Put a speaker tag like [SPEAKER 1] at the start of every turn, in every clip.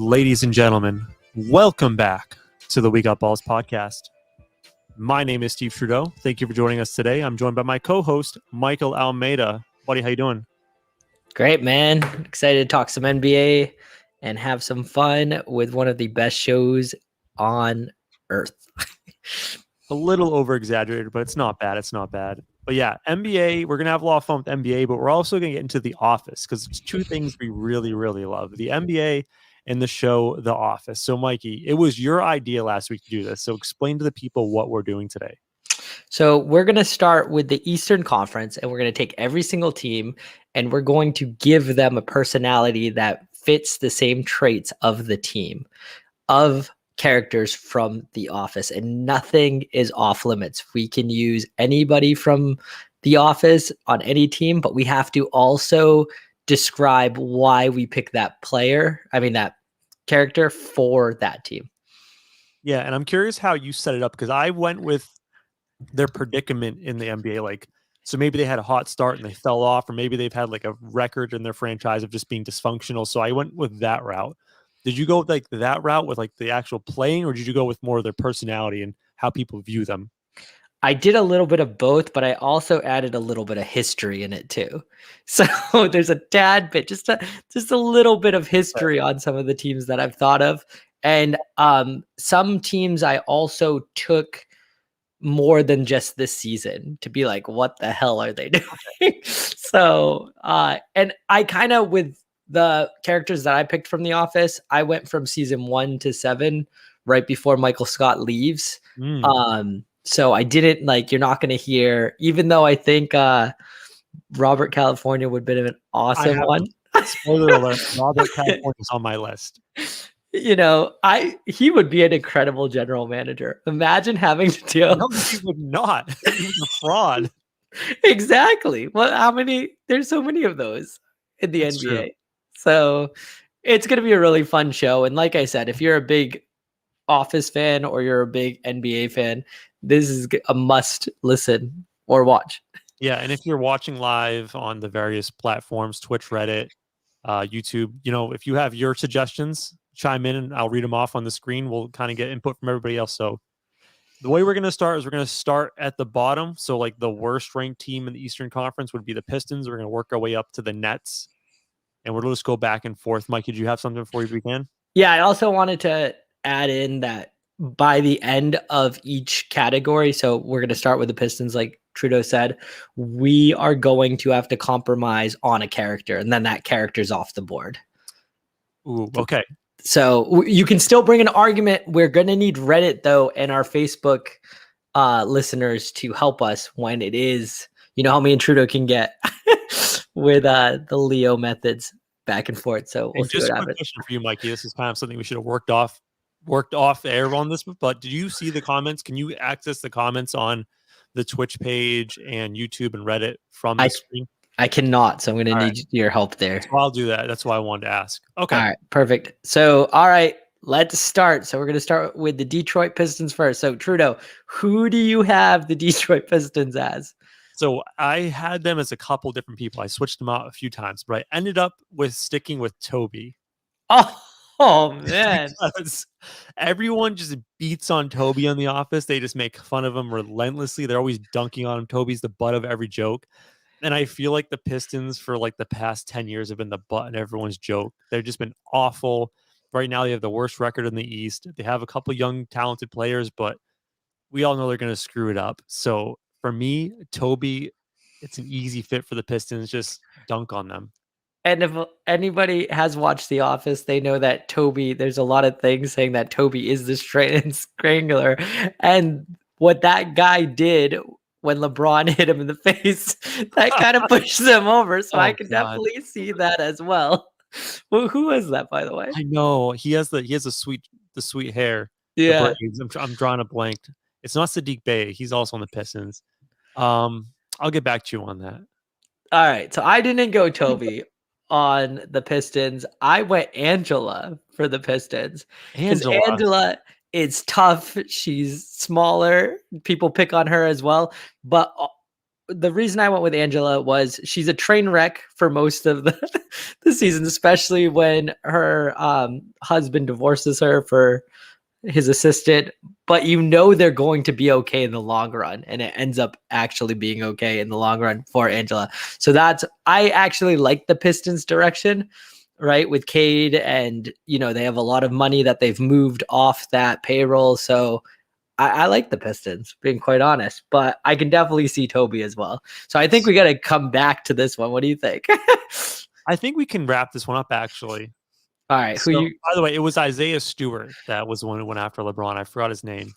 [SPEAKER 1] Ladies and gentlemen, welcome back to the We Got Balls podcast. My name is Steve Trudeau. Thank you for joining us today. I'm joined by my co-host, Michael Almeida. Buddy, how you doing?
[SPEAKER 2] Great, man. Excited to talk some NBA and have some fun with one of the best shows on earth.
[SPEAKER 1] A little over-exaggerated, but it's not bad. It's not bad. But yeah, NBA, we're going to have a lot of fun with NBA, but we're also going to get into The Office because it's two things we really, really love. The NBA and the show The Office. So, Mikey, it was your idea last week to do this. So explain to the people what we're doing today.
[SPEAKER 2] So we're going to start with the Eastern Conference, and we're going to take every single team, and we're going to give them a personality that fits the same traits of the team, of characters from The Office, and nothing is off limits. We can use anybody from The Office on any team, but we have to also describe why we pick that character for that team.
[SPEAKER 1] Yeah, and I'm curious how you set it up because I went with their predicament in the NBA. Like, so maybe they had a hot start and they fell off, or maybe they've had like a record in their franchise of just being dysfunctional. So I went with that route. Did you go with like that route with like the actual playing, or did you go with more of their personality and how people view them?
[SPEAKER 2] I did a little bit of both, but I also added a little bit of history in it too. So there's a tad bit, just a little bit of history on some of the teams that I've thought of. And some teams I also took more than just this season to be like, what the hell are they doing? So, and I kind of, with the characters that I picked from The Office, I went from season 1 to 7 right before Michael Scott leaves. So I didn't you're not going to hear, even though I think Robert California would have been an awesome one.
[SPEAKER 1] Spoiler alert, Robert California is on my list.
[SPEAKER 2] You know, he would be an incredible general manager. Imagine having to deal.
[SPEAKER 1] No, he would not. He's a fraud.
[SPEAKER 2] Exactly. Well, there's so many of those in the NBA. True. So it's going to be a really fun show. And like I said, if you're a big Office fan or you're a big NBA fan, this is a must listen or watch.
[SPEAKER 1] Yeah. And if you're watching live on the various platforms, Twitch, Reddit, YouTube, if you have your suggestions, chime in and I'll read them off on the screen. We'll kind of get input from everybody else. So the way we're going to start is we're going to start at the bottom. So like the worst ranked team in the Eastern Conference would be the Pistons. We're going to work our way up to the Nets, and we'll just go back and forth. Mike, did you have something before we begin?
[SPEAKER 2] Yeah, I also wanted to add in that by the end of each category, so we're going to start with the Pistons, like Trudeau said, we are going to have to compromise on a character, and then that character's off the board.
[SPEAKER 1] Ooh, okay.
[SPEAKER 2] So you can still bring an argument. We're going to need Reddit, though, and our Facebook listeners to help us when it is, how me and Trudeau can get with the Leo methods back and forth. So we'll see what happens.
[SPEAKER 1] Just a question for you, Mikey. This is kind of something we should have worked off air on this, but did you see the comments? Can you access the comments on the Twitch page and YouTube and Reddit from the screen?
[SPEAKER 2] I cannot, so I'm going to need your help there.
[SPEAKER 1] So I'll do that. That's why I wanted to ask. Okay.
[SPEAKER 2] All right, perfect. So, all right, let's start. So we're going to start with the Detroit Pistons first. So Trudeau, who do you have the Detroit Pistons as?
[SPEAKER 1] So I had them as a couple different people. I switched them out a few times, but I ended up with sticking with Toby.
[SPEAKER 2] Oh man.
[SPEAKER 1] Because everyone just beats on Toby on The Office. They just make fun of him relentlessly. They're always dunking on him. Toby's the butt of every joke. And I feel like the Pistons for like the past 10 years have been the butt of everyone's joke. They've just been awful. Right now they have the worst record in the East. They have a couple young talented players, but we all know they're going to screw it up. So for me, Toby, it's an easy fit for the Pistons. Just dunk on them.
[SPEAKER 2] And if anybody has watched The Office, they know that Toby, there's a lot of things saying that Toby is the straight strangler. And what that guy did when LeBron hit him in the face, that kind of pushed them over. So I can definitely see that as well. Well, who is that, by the way?
[SPEAKER 1] I know he has the sweet hair.
[SPEAKER 2] Yeah,
[SPEAKER 1] I'm drawing a blank. It's not Sadiq Bey. He's also on the Pistons. I'll get back to you on that.
[SPEAKER 2] All right. So I didn't go Toby on the Pistons. I went Angela for the Pistons. Angela is tough. She's smaller. People pick on her as well. But the reason I went with Angela was she's a train wreck for most of the season, especially when her husband divorces her for his assistant. But they're going to be okay in the long run, and it ends up actually being okay in the long run for Angela. So I actually like the Pistons' direction, right? With Cade, and they have a lot of money that they've moved off that payroll. So I like the Pistons, being quite honest, but I can definitely see Toby as well. So I think we got to come back to this one. What do you think?
[SPEAKER 1] I think we can wrap this one up, actually.
[SPEAKER 2] All right.
[SPEAKER 1] So, by the way, it was Isaiah Stewart that was the one who went after LeBron. I forgot his name.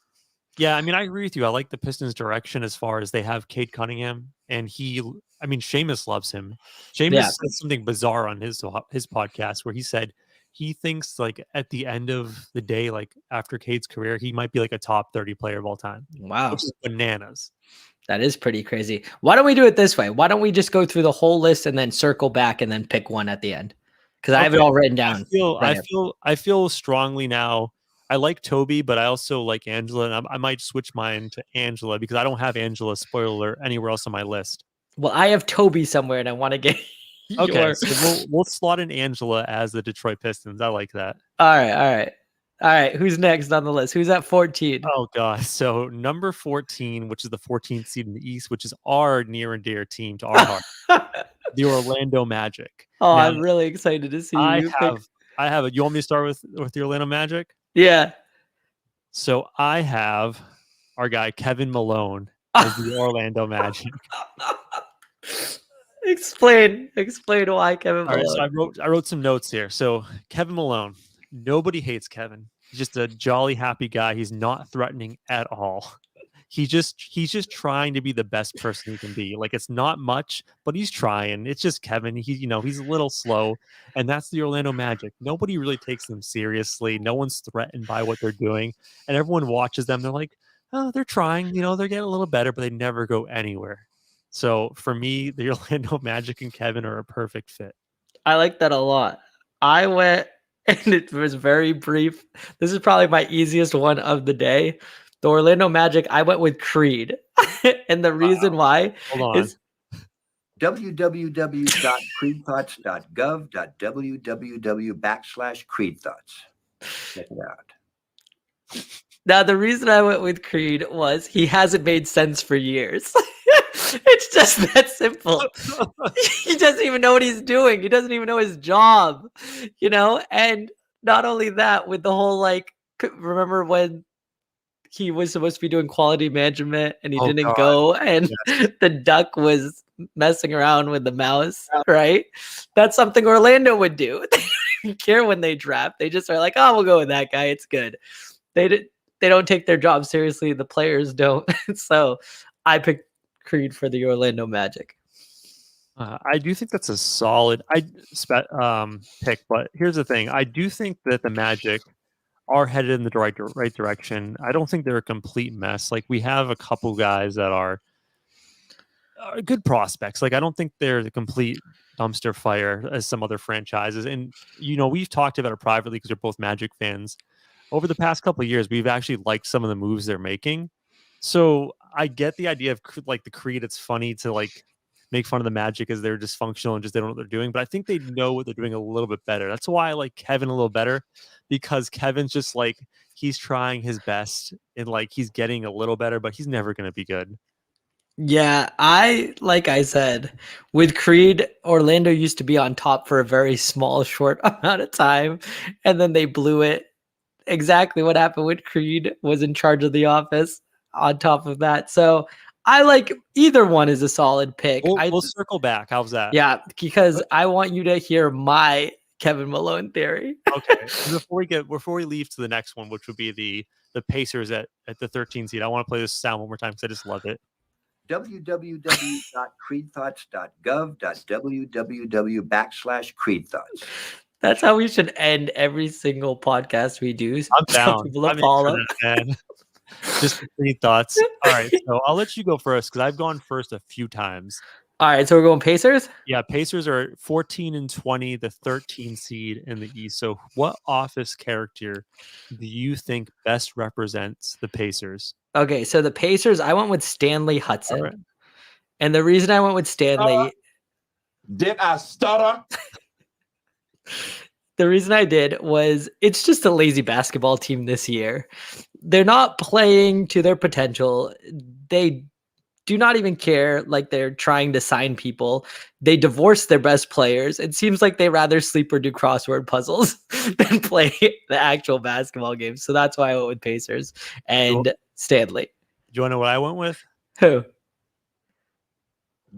[SPEAKER 1] Yeah, I mean, I agree with you. I like the Pistons' direction as far as they have Cade Cunningham, and Seamus loves him. Seamus said something bizarre on his podcast where he said he thinks like at the end of the day, like after Cade's career, he might be like a top 30 player of all time.
[SPEAKER 2] Wow.
[SPEAKER 1] Which is bananas.
[SPEAKER 2] That is pretty crazy. Why don't we do it this way? Why don't we just go through the whole list and then circle back and then pick one at the end? Because I have it all written down.
[SPEAKER 1] I feel strongly now. I like Toby, but I also like Angela, and I might switch mine to Angela because I don't have Angela, spoiler alert, anywhere else on my list.
[SPEAKER 2] Well, I have Toby somewhere, and I want to get
[SPEAKER 1] okay. So we'll slot in Angela as the Detroit Pistons. I like that.
[SPEAKER 2] All right. Who's next on the list? Who's at 14?
[SPEAKER 1] Oh god. So number 14, which is the 14th seed in the East, which is our near and dear team to our heart, the Orlando Magic.
[SPEAKER 2] Oh, now, I'm really excited to see you.
[SPEAKER 1] I have it. You want me to start with the Orlando Magic?
[SPEAKER 2] Yeah.
[SPEAKER 1] So I have our guy Kevin Malone as the Orlando Magic.
[SPEAKER 2] Explain why Kevin Malone.
[SPEAKER 1] All right, so I wrote some notes here. So Kevin Malone, nobody hates Kevin. He's just a jolly, happy guy. He's not threatening at all. He's just trying to be the best person he can be. Like it's not much, but he's trying. It's just Kevin. He's a little slow, and that's the Orlando Magic. Nobody really takes them seriously. No one's threatened by what they're doing, and everyone watches them. They're like, oh, they're trying. They're getting a little better, but they never go anywhere. So for me, the Orlando Magic and Kevin are a perfect fit.
[SPEAKER 2] I like that a lot. I went, and it was very brief. This is probably my easiest one of the day. The Orlando Magic, I went with Creed. And the reason why is
[SPEAKER 3] www.creedthoughts.gov.www/creedthoughts. Check it out.
[SPEAKER 2] Now, the reason I went with Creed was he hasn't made sense for years. It's just that simple. He doesn't even know what he's doing. He doesn't even know his job, And not only that, with the whole, remember when he was supposed to be doing quality management and he didn't go, and the duck was messing around with the mouse, right? That's something Orlando would do. They don't care when they draft. They just are like, oh, we'll go with that guy. It's good. They don't take their job seriously. The players don't. So I picked Creed for the Orlando Magic.
[SPEAKER 1] I do think that's a solid pick, but here's the thing. I do think that the Magic are headed in the right direction. I don't think they're a complete mess. Like we have a couple guys that are good prospects. Like I don't think they're the complete dumpster fire as some other franchises. And we've talked about it privately because we're both Magic fans. Over the past couple of years, we've actually liked some of the moves they're making. So I get the idea of like the Creed. It's funny to like make fun of the Magic as they're dysfunctional and just they don't know what they're doing. But I think they know what they're doing a little bit better. That's why I like Kevin a little better, because Kevin's just like he's trying his best and like he's getting a little better, but he's never going to be good.
[SPEAKER 2] Yeah, like I said, with Creed, Orlando used to be on top for a very small, short amount of time, and then they blew it. Exactly what happened with Creed was in charge of the office on top of that. So I like either one is a solid pick.
[SPEAKER 1] We'll circle back. How's that?
[SPEAKER 2] Yeah, because I want you to hear my Kevin Malone theory.
[SPEAKER 1] Okay. Before we leave to the next one, which would be the Pacers at the 13th seed, I want to play this sound one more time because I just love it.
[SPEAKER 3] www.creedthoughts.gov.www/creedthoughts.
[SPEAKER 2] That's how we should end every single podcast we do.
[SPEAKER 1] I'm down. Just Creed thoughts. All right, so I'll let you go first because I've gone first a few times.
[SPEAKER 2] All right, so we're going Pacers?
[SPEAKER 1] Yeah, Pacers are 14-20, the 13 seed in the East. So what office character do you think best represents the Pacers?
[SPEAKER 2] Okay, so the Pacers, I went with Stanley Hudson. Right. And the reason I went with Stanley,
[SPEAKER 3] Did I stutter?
[SPEAKER 2] the reason I did was it's just a lazy basketball team this year. They're not playing to their potential. They do not even care, like they're trying to sign people. They divorce their best players. It seems like they rather sleep or do crossword puzzles than play the actual basketball games. So that's why I went with Pacers and Stanley.
[SPEAKER 1] Do you want to know what I went with?
[SPEAKER 2] Who?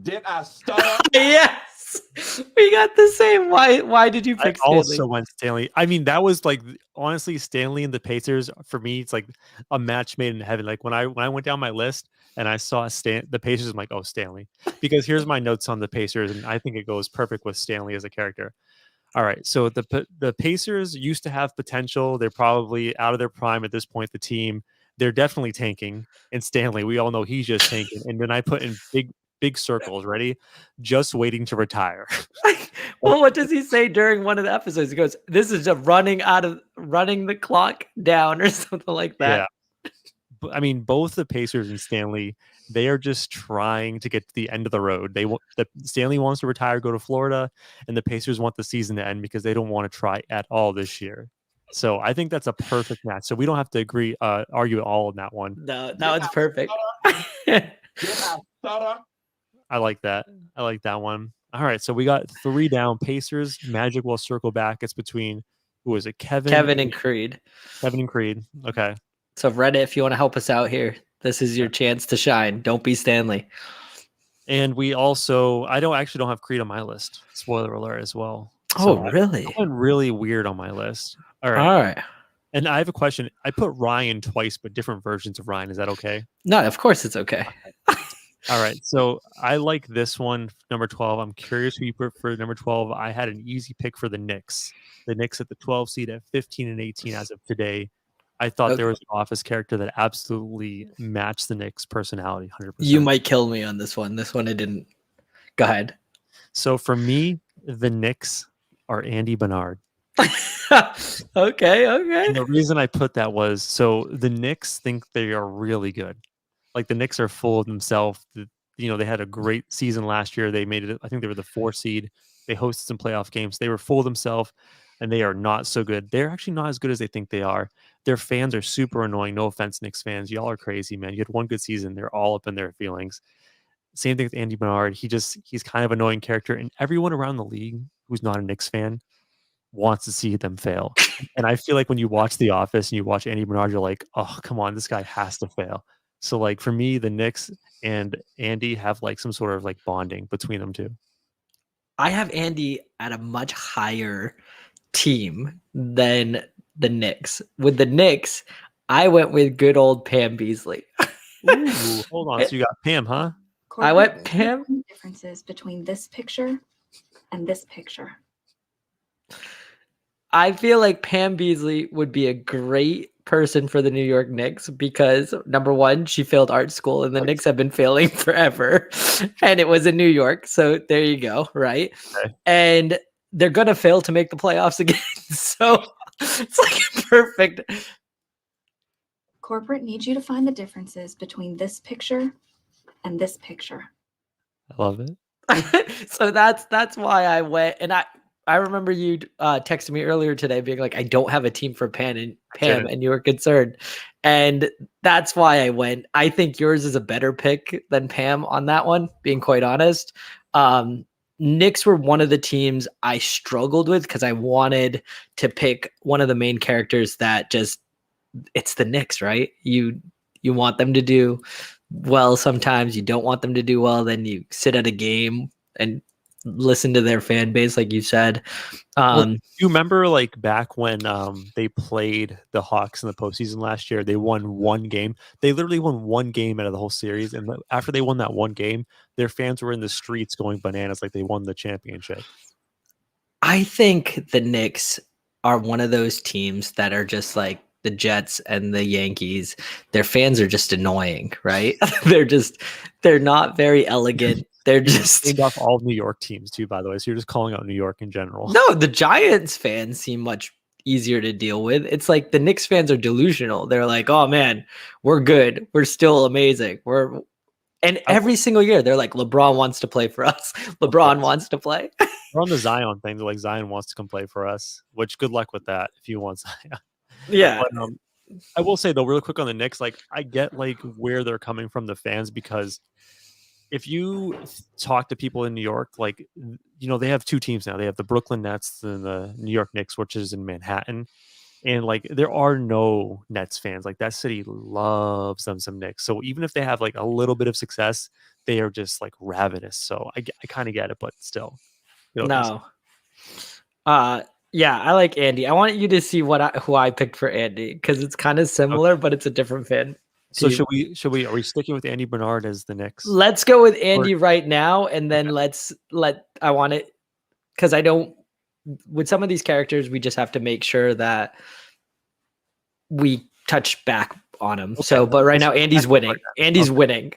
[SPEAKER 3] Did I stutter?
[SPEAKER 2] Yes, we got the same. Why did you
[SPEAKER 1] I
[SPEAKER 2] pick Stanley?
[SPEAKER 1] also went Stanley. I mean, that was like honestly Stanley and the Pacers for me. It's like a match made in heaven. Like when I went down my list and I saw the Pacers, I'm like, oh, Stanley. Because here's my notes on the Pacers, and I think it goes perfect with Stanley as a character. All right, so the Pacers used to have potential. They're probably out of their prime at this point. The team, they're definitely tanking. And Stanley, we all know he's just tanking. And then I put in big circles, ready, just waiting to retire.
[SPEAKER 2] Well, what does he say during one of the episodes? He goes, "This is just running the clock down," or something like that.
[SPEAKER 1] Yeah. I mean, both the Pacers and Stanley, they are just trying to get to the end of the road. Stanley wants to retire, go to Florida, and the Pacers want the season to end because they don't want to try at all this year. So I think that's a perfect match. So we don't have to argue at all on that one.
[SPEAKER 2] No, that one's perfect.
[SPEAKER 3] Did I stutter?
[SPEAKER 1] I like that. I like that one. All right, so we got 3 down. Pacers, Magic will circle back. It's between, who is it?
[SPEAKER 2] Kevin and Creed.
[SPEAKER 1] Kevin and Creed. Okay.
[SPEAKER 2] So Reddit, if you want to help us out here, this is your chance to shine. Don't be Stanley.
[SPEAKER 1] And we also, I don't have Creed on my list. Spoiler alert as well.
[SPEAKER 2] Oh,
[SPEAKER 1] So
[SPEAKER 2] really?
[SPEAKER 1] I went really weird on my list. All right.
[SPEAKER 2] All right.
[SPEAKER 1] And I have a question. I put Ryan twice, but different versions of Ryan. Is that okay?
[SPEAKER 2] No, of course it's okay.
[SPEAKER 1] All right. So I like this one, number 12. I'm curious who you put for number 12. I had an easy pick for the Knicks. The Knicks at the 12 seed at 15 and 18 as of today. I thought there was an Office character that absolutely matched the Knicks' personality 100%.
[SPEAKER 2] You might kill me on this one. This one I didn't. Go ahead.
[SPEAKER 1] So for me, the Knicks are Andy Bernard.
[SPEAKER 2] Okay.
[SPEAKER 1] And the reason I put that was so the Knicks think they are really good. Like the Knicks are full of themselves. They had a great season last year. They made it. I think they were the 4 seed. They hosted some playoff games. They were full of themselves, and they are not so good. They're actually not as good as they think they are. Their fans are super annoying. No offense, Knicks fans. Y'all are crazy, man. You had one good season. They're all up in their feelings. Same thing with Andy Bernard. He's kind of an annoying character, and everyone around the league who's not a Knicks fan wants to see them fail. And I feel like when you watch The Office and you watch Andy Bernard, you're like, oh, come on, this guy has to fail. So like for me, the Knicks and Andy have like some sort of like bonding between them two.
[SPEAKER 2] I have Andy at a much higher team than the Knicks. With the Knicks, I went with good old Pam Beasley.
[SPEAKER 1] Ooh, hold on. So you got Pam, huh?
[SPEAKER 2] I went Pam.
[SPEAKER 4] Differences between this picture and this picture.
[SPEAKER 2] I feel like Pam Beasley would be a great person for the New York Knicks because number one, she failed art school and the Knicks have been failing forever. And it was in New York. So there you go. Right.
[SPEAKER 1] Okay.
[SPEAKER 2] And they're going to fail to make the playoffs again. So it's like perfect.
[SPEAKER 4] Corporate needs you to find the differences between this picture and this picture.
[SPEAKER 1] I love it.
[SPEAKER 2] So that's why I went. And I remember you texted me earlier today being like, I don't have a team for Pam, and you were concerned. And that's why I went. I think yours is a better pick than Pam on that one, being quite honest. Knicks were one of the teams I struggled with because I wanted to pick one of the main characters that it's the Knicks, right? You want them to do well sometimes. You don't want them to do well. Then you sit at a game and listen to their fan base, like you said.
[SPEAKER 1] You remember like back when they played the Hawks in the postseason last year, they won one game. They literally won one game out of the whole series. And after they won that one game, their fans were in the streets going bananas like they won the championship.
[SPEAKER 2] I think the Knicks are one of those teams that are just like the Jets and the Yankees. Their fans are just annoying, right? They're not very elegant. They're just
[SPEAKER 1] named off all New York teams too, by the way. So you're just calling out New York in general.
[SPEAKER 2] No, the Giants fans seem much easier to deal with. It's like the Knicks fans are delusional. They're like, oh man, we're good. We're still amazing. And every single year, they're like, LeBron wants to play for us. LeBron wants to play.
[SPEAKER 1] We're on the Zion thing. They're like, Zion wants to come play for us, which good luck with that if you want Zion.
[SPEAKER 2] Yeah.
[SPEAKER 1] But I will say though, really quick on the Knicks, like I get like where they're coming from, the fans, because if you talk to people in New York, like they have two teams now. They have the Brooklyn Nets and the New York Knicks, which is in Manhattan. And like there are no Nets fans. Like that city loves them some Knicks. So even if they have like a little bit of success, they are just like ravenous. So I kind of get it, but still.
[SPEAKER 2] No. Yeah, I like Andy. I want you to see who I picked for Andy because it's kind of similar, but it's a different fan.
[SPEAKER 1] So should we are we sticking with Andy Bernard as the Knicks?
[SPEAKER 2] Let's go with Andy right now, and then I want it because I don't. With some of these characters, we just have to make sure that we touch back on him. Okay. So, but right now, Andy's winning. Andy's winning.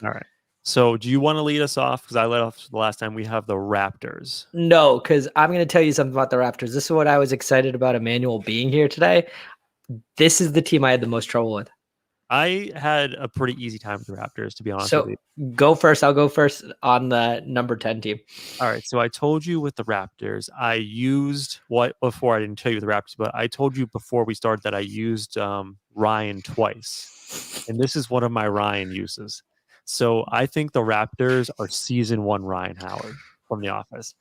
[SPEAKER 1] All right. So, do you want to lead us off? Because I led off the last time. We have the Raptors.
[SPEAKER 2] No, because I'm going to tell you something about the Raptors. This is what I was excited about Emmanuel being here today. This is the team I had the most trouble with.
[SPEAKER 1] I had a pretty easy time with the Raptors, to be honest with you.
[SPEAKER 2] Go first. I'll go first on the number 10 team.
[SPEAKER 1] All right. So I told you with the Raptors, I used before I didn't tell you the Raptors, but I told you before we started that I used Ryan twice. And this is one of my Ryan uses. So I think the Raptors are season 1 Ryan Howard from The Office.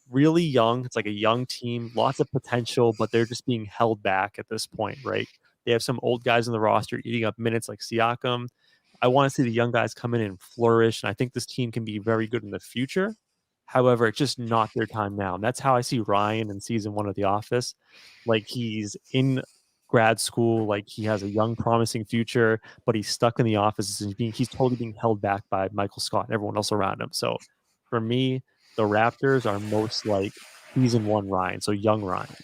[SPEAKER 1] Really young. It's like a young team, lots of potential, but they're just being held back at this point, right? They have some old guys on the roster eating up minutes like Siakam. I want to see the young guys come in and flourish, and I think this team can be very good in the future. However, it's just not their time now. And that's how I see Ryan in season 1 of The Office. Like he's in grad school, like he has a young, promising future, but he's stuck in the office and he's totally being held back by Michael Scott and everyone else around him. So for me, the Raptors are most like season 1 Ryan, so young Ryan.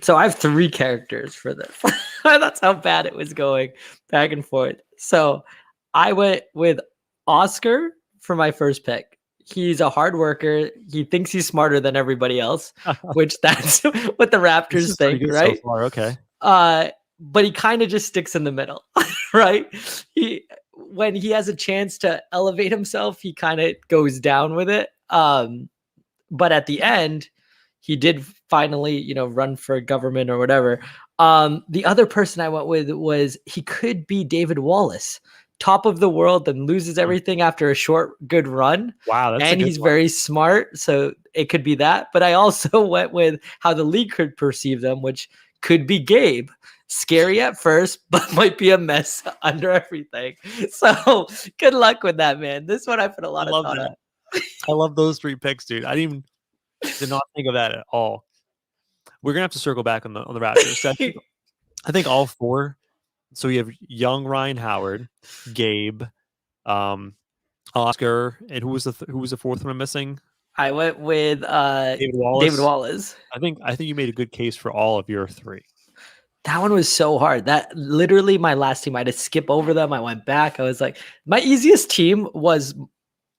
[SPEAKER 2] So I have 3 characters for this. That's how bad it was going back and forth. So I went with Oscar for my first pick. He's a hard worker. He thinks he's smarter than everybody else, which that's what the Raptors think, right?
[SPEAKER 1] So far. Okay.
[SPEAKER 2] But he kind of just sticks in the middle, right? When he has a chance to elevate himself, he kind of goes down with it. But at the end, he did finally, run for government or whatever. The other person I went with was he could be David Wallace, top of the world, then loses everything after a short, good run.
[SPEAKER 1] Wow.
[SPEAKER 2] And he's very smart. So it could be that. But I also went with how the league could perceive them, which could be Gabe. Scary at first, but might be a mess under everything. So good luck with that, man. This one I put a lot of thought on.
[SPEAKER 1] I love those 3 picks, dude. I did not think of that at all. We're gonna have to circle back on the Raptors. So I think all 4. So we have young Ryan Howard, Gabe, Oscar, and who was the 4th one I'm missing?
[SPEAKER 2] I went with
[SPEAKER 1] David Wallace.
[SPEAKER 2] David Wallace.
[SPEAKER 1] I think you made a good case for all of your 3.
[SPEAKER 2] That one was so hard. That literally my last team. I had to skip over them. I went back. I was like, my easiest team was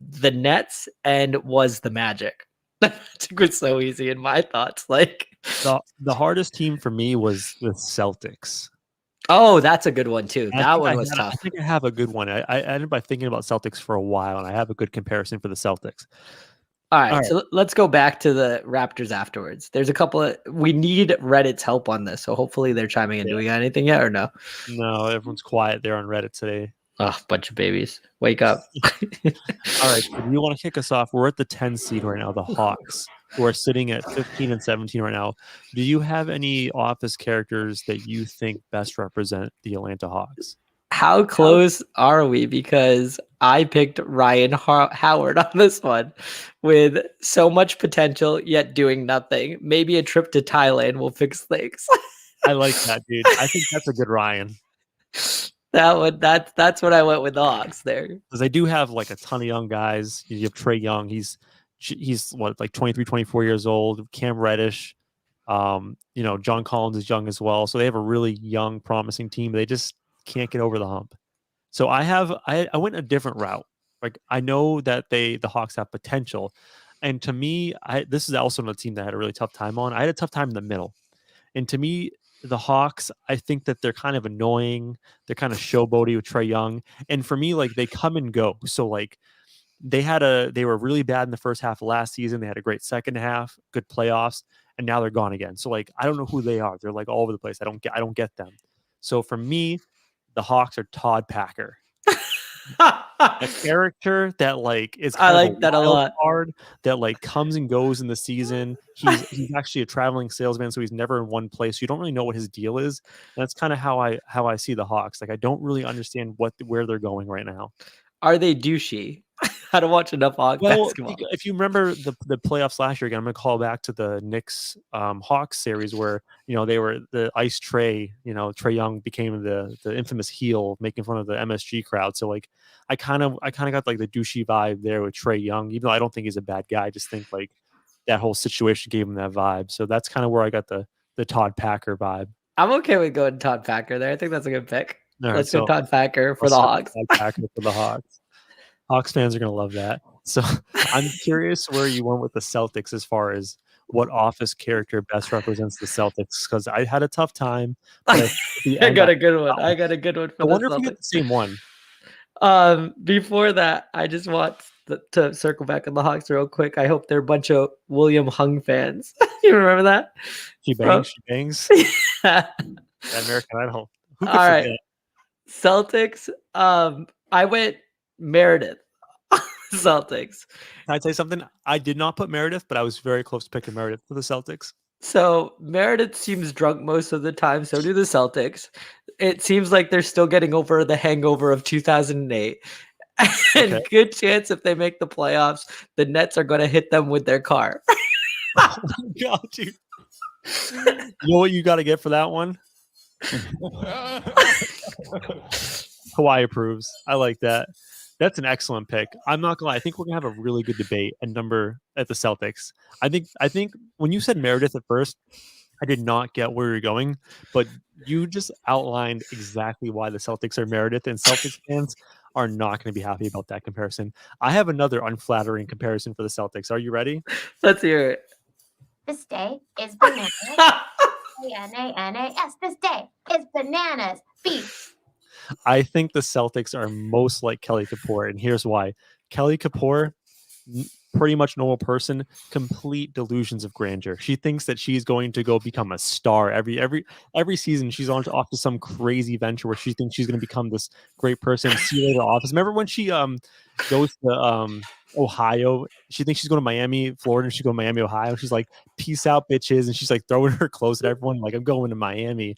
[SPEAKER 2] the Nets and was the Magic. It was so easy in my thoughts. Like
[SPEAKER 1] the hardest team for me was the Celtics.
[SPEAKER 2] Oh, that's a good one too. That one was tough.
[SPEAKER 1] I think I have a good one. I ended by thinking about Celtics for a while, and I have a good comparison for the Celtics.
[SPEAKER 2] All right, so let's go back to the Raptors afterwards. There's a couple we need Reddit's help on this, so hopefully they're chiming in. Do we got anything yet or no?
[SPEAKER 1] No, everyone's quiet there on Reddit today.
[SPEAKER 2] Oh, bunch of babies. Wake up.
[SPEAKER 1] All right, so you want to kick us off? We're at the 10 seed right now, the Hawks, who are sitting at 15 and 17 right now. Do you have any Office characters that you think best represent the Atlanta Hawks?
[SPEAKER 2] How close are we? Because I picked Ryan Howard on this one with so much potential, yet doing nothing. Maybe a trip to Thailand will fix things.
[SPEAKER 1] I like that, dude. I think that's a good Ryan.
[SPEAKER 2] That's what I went with the Hawks there.
[SPEAKER 1] Because they do have like a ton of young guys. You have Trae Young. He's what, like 23, 24 years old. Cam Reddish. John Collins is young as well. So they have a really young, promising team. They just can't get over the hump. So I went a different route. Like I know that the Hawks have potential. And to me, this is also a team that I had a really tough time on. I had a tough time in the middle. And to me, the Hawks, I think that they're kind of annoying. They're kind of showboaty with Trae Young. And for me, like they come and go. So like they were really bad in the first half of last season. They had a great second half, good playoffs, and now they're gone again. So like I don't know who they are. They're like all over the place. I don't get them. So for me, the Hawks are Todd Packer. A character that like is
[SPEAKER 2] I
[SPEAKER 1] kind of
[SPEAKER 2] like that a
[SPEAKER 1] wild
[SPEAKER 2] lot.
[SPEAKER 1] card that like comes and goes in the season. He's actually a traveling salesman, so he's never in one place. So you don't really know what his deal is. And that's kind of how I see the Hawks. Like I don't really understand where they're going right now.
[SPEAKER 2] Are they douchey? I don't watch enough basketball.
[SPEAKER 1] If you remember the playoffs last year, again, I'm going to call back to the Knicks Hawks series where they were the ice Trae. Trae Young became the infamous heel, making fun of the MSG crowd. So like, I kind of got like the douchey vibe there with Trae Young, even though I don't think he's a bad guy. I just think like that whole situation gave him that vibe. So that's kind of where I got the Todd Packer vibe.
[SPEAKER 2] I'm okay with going Todd Packer there. I think that's a good pick.
[SPEAKER 1] All right,
[SPEAKER 2] Let's go Todd Packer for the Hawks.
[SPEAKER 1] Todd Packer for the Hawks. Hawks fans are going to love that. So I'm curious where you went with the Celtics as far as what office character best represents the Celtics, because I had a tough time.
[SPEAKER 2] I got a good one. I got a good one for
[SPEAKER 1] I wonder
[SPEAKER 2] the
[SPEAKER 1] if we get the same one.
[SPEAKER 2] Before that, I just want to circle back on the Hawks real quick. I hope they're a bunch of William Hung fans. You remember that?
[SPEAKER 1] She bangs. That American Idol. Who could
[SPEAKER 2] All
[SPEAKER 1] forget?
[SPEAKER 2] right. Celtics. I went Meredith. Celtics.
[SPEAKER 1] Can I tell you something? I did not put Meredith, but I was very close to picking Meredith for the Celtics.
[SPEAKER 2] So Meredith seems drunk most of the time. So do the Celtics. It seems like they're still getting over the hangover of 2008. And good chance if they make the playoffs, the Nets are going to hit them with their car.
[SPEAKER 1] Oh my God, dude. You know what you got to get for that one? Hawaii approves. I like that. That's an excellent pick. I'm not gonna lie. I think we're gonna have a really good debate at the Celtics. I think when you said Meredith at first, I did not get where you're going, but you just outlined exactly why the Celtics are Meredith, and Celtics fans are not going to be happy about that comparison. I have another unflattering comparison for the Celtics. Are you ready?
[SPEAKER 2] Let's hear it.
[SPEAKER 5] This day is bananas. Bananas. This day is bananas. Beef.
[SPEAKER 1] I think the Celtics are most like Kelly Kapoor, and here's why. Kelly Kapoor, pretty much normal person, complete delusions of grandeur. She thinks that she's going to go become a star every season. She's off to some crazy venture where she thinks she's going to become this great person. See you later, office. Remember when she goes to Ohio? She thinks she's going to Miami, Florida, and she go to Miami, Ohio. She's like, "Peace out, bitches," and she's like throwing her clothes at everyone, like, "I'm going to Miami,"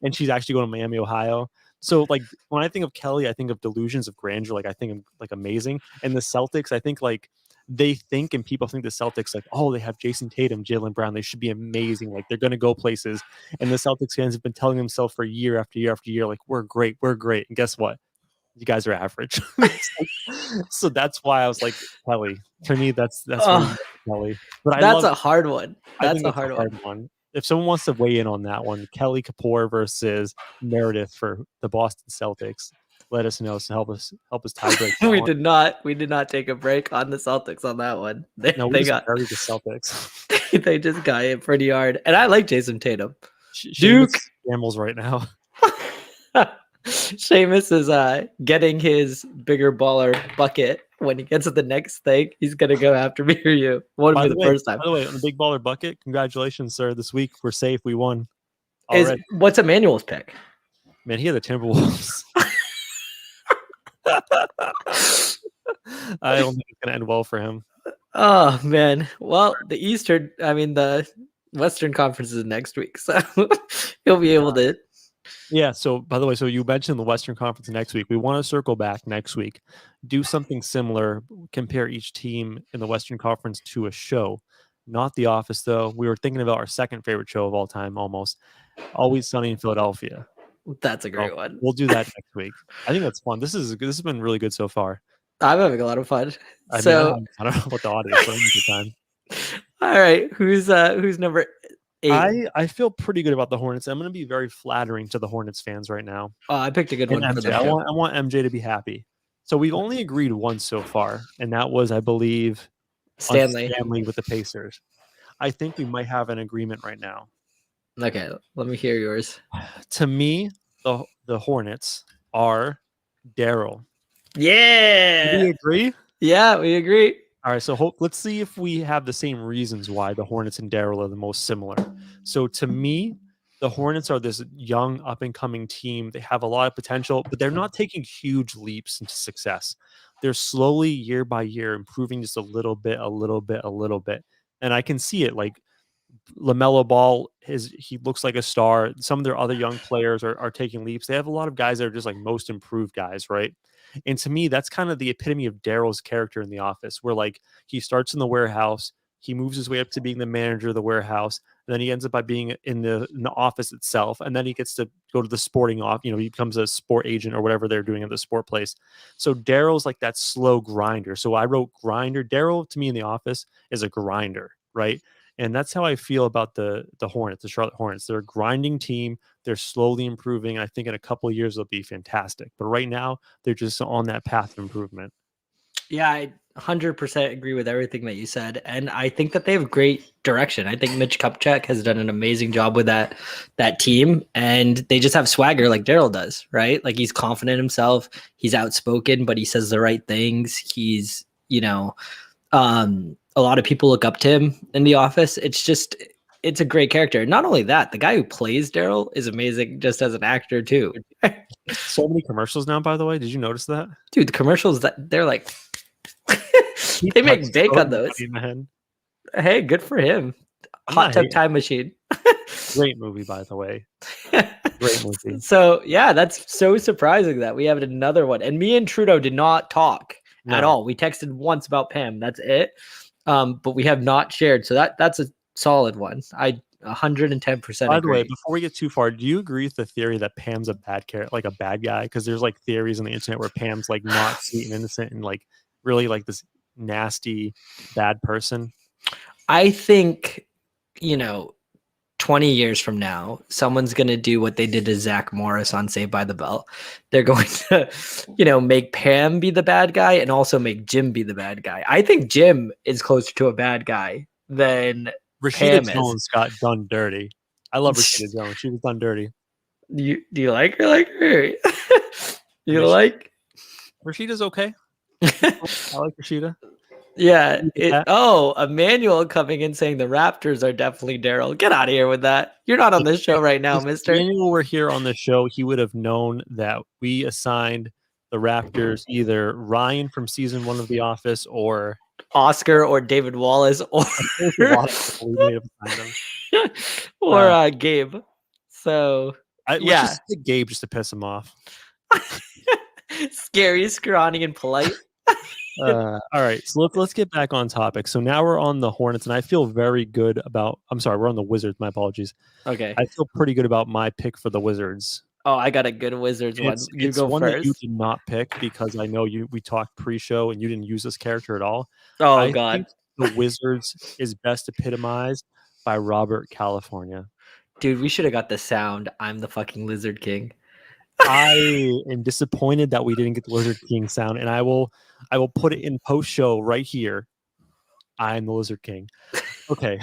[SPEAKER 1] and she's actually going to Miami, Ohio. So like when I think of Kelly, I think of delusions of grandeur. Like I think of like amazing. And the Celtics, I think like they think and people think the Celtics like, oh, they have Jason Tatum, Jaylen Brown. They should be amazing. Like they're going to go places. And the Celtics fans have been telling themselves for year after year after year, like, we're great. We're great. And guess what? You guys are average. So that's why I was like, Kelly. For me, that's Kelly. But
[SPEAKER 2] that's a hard one. That's a hard
[SPEAKER 1] one. If someone wants to weigh in on that one, Kelly Kapoor versus Meredith for the Boston Celtics, let us know. So help us tie break.
[SPEAKER 2] We did not take a break on the Celtics on that one. They got
[SPEAKER 1] buried the Celtics.
[SPEAKER 2] They just got it pretty hard. And I like Jason Tatum.
[SPEAKER 1] Duke gambles right now.
[SPEAKER 2] Seamus is getting his bigger baller bucket. When he gets to the next thing, he's gonna go after me or you. Won't be the first time.
[SPEAKER 1] By the way, on the big baller bucket, congratulations, sir. This week we're safe. We won.
[SPEAKER 2] What's Emmanuel's pick?
[SPEAKER 1] Man, he had the Timberwolves. I don't think it's gonna end well for him.
[SPEAKER 2] Oh man. Well, the Western Conference is next week, so he'll be able to.
[SPEAKER 1] Yeah. So, by the way, so you mentioned the Western Conference next week. We want to circle back next week, do something similar, compare each team in the Western Conference to a show. Not The Office, though. We were thinking about our second favorite show of all time, almost. Always Sunny in Philadelphia.
[SPEAKER 2] That's a great one.
[SPEAKER 1] We'll do that next week. I think that's fun. This has been really good so far.
[SPEAKER 2] I'm having a lot of fun.
[SPEAKER 1] I don't know what the audience is having a good time.
[SPEAKER 2] All right. Who's number 8?
[SPEAKER 1] I feel pretty good about the Hornets. I'm going to be very flattering to the Hornets fans right now.
[SPEAKER 2] I picked a good one.
[SPEAKER 1] MJ. I want MJ to be happy. So we've only agreed once so far, and that was, I believe,
[SPEAKER 2] Stanley
[SPEAKER 1] with the Pacers. I think we might have an agreement right now.
[SPEAKER 2] Okay, let me hear yours.
[SPEAKER 1] To me, the Hornets are Daryl. Do
[SPEAKER 2] Yeah.
[SPEAKER 1] we agree?
[SPEAKER 2] Yeah, we agree.
[SPEAKER 1] All right, so let's see if we have the same reasons why the Hornets and Daryl are the most similar. So to me, the Hornets are this young, up and coming team. They have a lot of potential, but they're not taking huge leaps into success. They're slowly, year by year, improving just a little bit, a little bit, a little bit. And I can see it. Like LaMelo Ball, he looks like a star. Some of their other young players are taking leaps. They have a lot of guys that are just like most improved guys, right? And to me, that's kind of the epitome of Daryl's character in The Office, where like he starts in the warehouse, he moves his way up to being the manager of the warehouse, and then he ends up by being in the office itself, and then he gets to go to the sporting off. He becomes a sport agent or whatever they're doing at the sport place. So Daryl's like that slow grinder. So I wrote grinder. Daryl to me in The Office is a grinder, right? And that's how I feel about the Hornets, the Charlotte Hornets. They're a grinding team. They're slowly improving. I think in a couple of years they'll be fantastic. But right now they're just on that path of improvement.
[SPEAKER 2] Yeah, I 100% agree with everything that you said, and I think that they have great direction. I think Mitch Kupchak has done an amazing job with that team, and they just have swagger like Daryl does, right? Like he's confident in himself, he's outspoken, but he says the right things. He's, a lot of people look up to him in The Office. It's a great character. Not only that, the guy who plays Daryl is amazing just as an actor too.
[SPEAKER 1] So many commercials now, by the way. Did you notice that?
[SPEAKER 2] Dude, the commercials that they're like they make bank on those. Hey, good for him. Hot Tub Time Machine.
[SPEAKER 1] Great movie, by the way. Great movie.
[SPEAKER 2] So yeah, that's so surprising that we have another one. And me and Trudeau did not talk at all. We texted once about Pam. That's it. But we have not shared. So that's a solid one. I 110%.
[SPEAKER 1] By the way, before we get too far, do you agree with the theory that Pam's a bad character, like a bad guy? Because there's like theories on the internet where Pam's like not sweet and innocent and like really like this nasty bad person.
[SPEAKER 2] I think 20 years from now, someone's going to do what they did to Zach Morris on Saved by the Bell. They're going to, make Pam be the bad guy and also make Jim be the bad guy. I think Jim is closer to a bad guy than
[SPEAKER 1] Rashida Jones got done dirty. I love Rashida Jones. She was done dirty.
[SPEAKER 2] Do you like her? Like her? You like?
[SPEAKER 1] Rashida's okay. I like Rashida.
[SPEAKER 2] Yeah. Emmanuel coming in saying the Raptors are definitely Daryl. Get out of here with that. You're not on this show right now, mister.
[SPEAKER 1] If Emmanuel were here on the show, he would have known that we assigned the Raptors either Ryan from season 1 of The Office or
[SPEAKER 2] Oscar or David Wallace or Gabe. So
[SPEAKER 1] let's just say Gabe just to piss him off.
[SPEAKER 2] Scary, scrawny, and polite.
[SPEAKER 1] All right, so let's get back on topic. So now we're on the Hornets, and I feel very good about. I'm sorry, we're on the Wizards. My apologies.
[SPEAKER 2] Okay,
[SPEAKER 1] I feel pretty good about my pick for the Wizards.
[SPEAKER 2] Oh, I got a good Wizards one. You go
[SPEAKER 1] one
[SPEAKER 2] first.
[SPEAKER 1] That you did not pick because I know we talked pre-show and you didn't use this character at all.
[SPEAKER 2] Oh
[SPEAKER 1] I
[SPEAKER 2] God,
[SPEAKER 1] think the Wizards is best epitomized by Robert California.
[SPEAKER 2] Dude, we should have got the sound. I'm the fucking Lizard King.
[SPEAKER 1] I am disappointed that we didn't get the Lizard King sound, and I will put it in post show right here. I'm the Lizard King. Okay.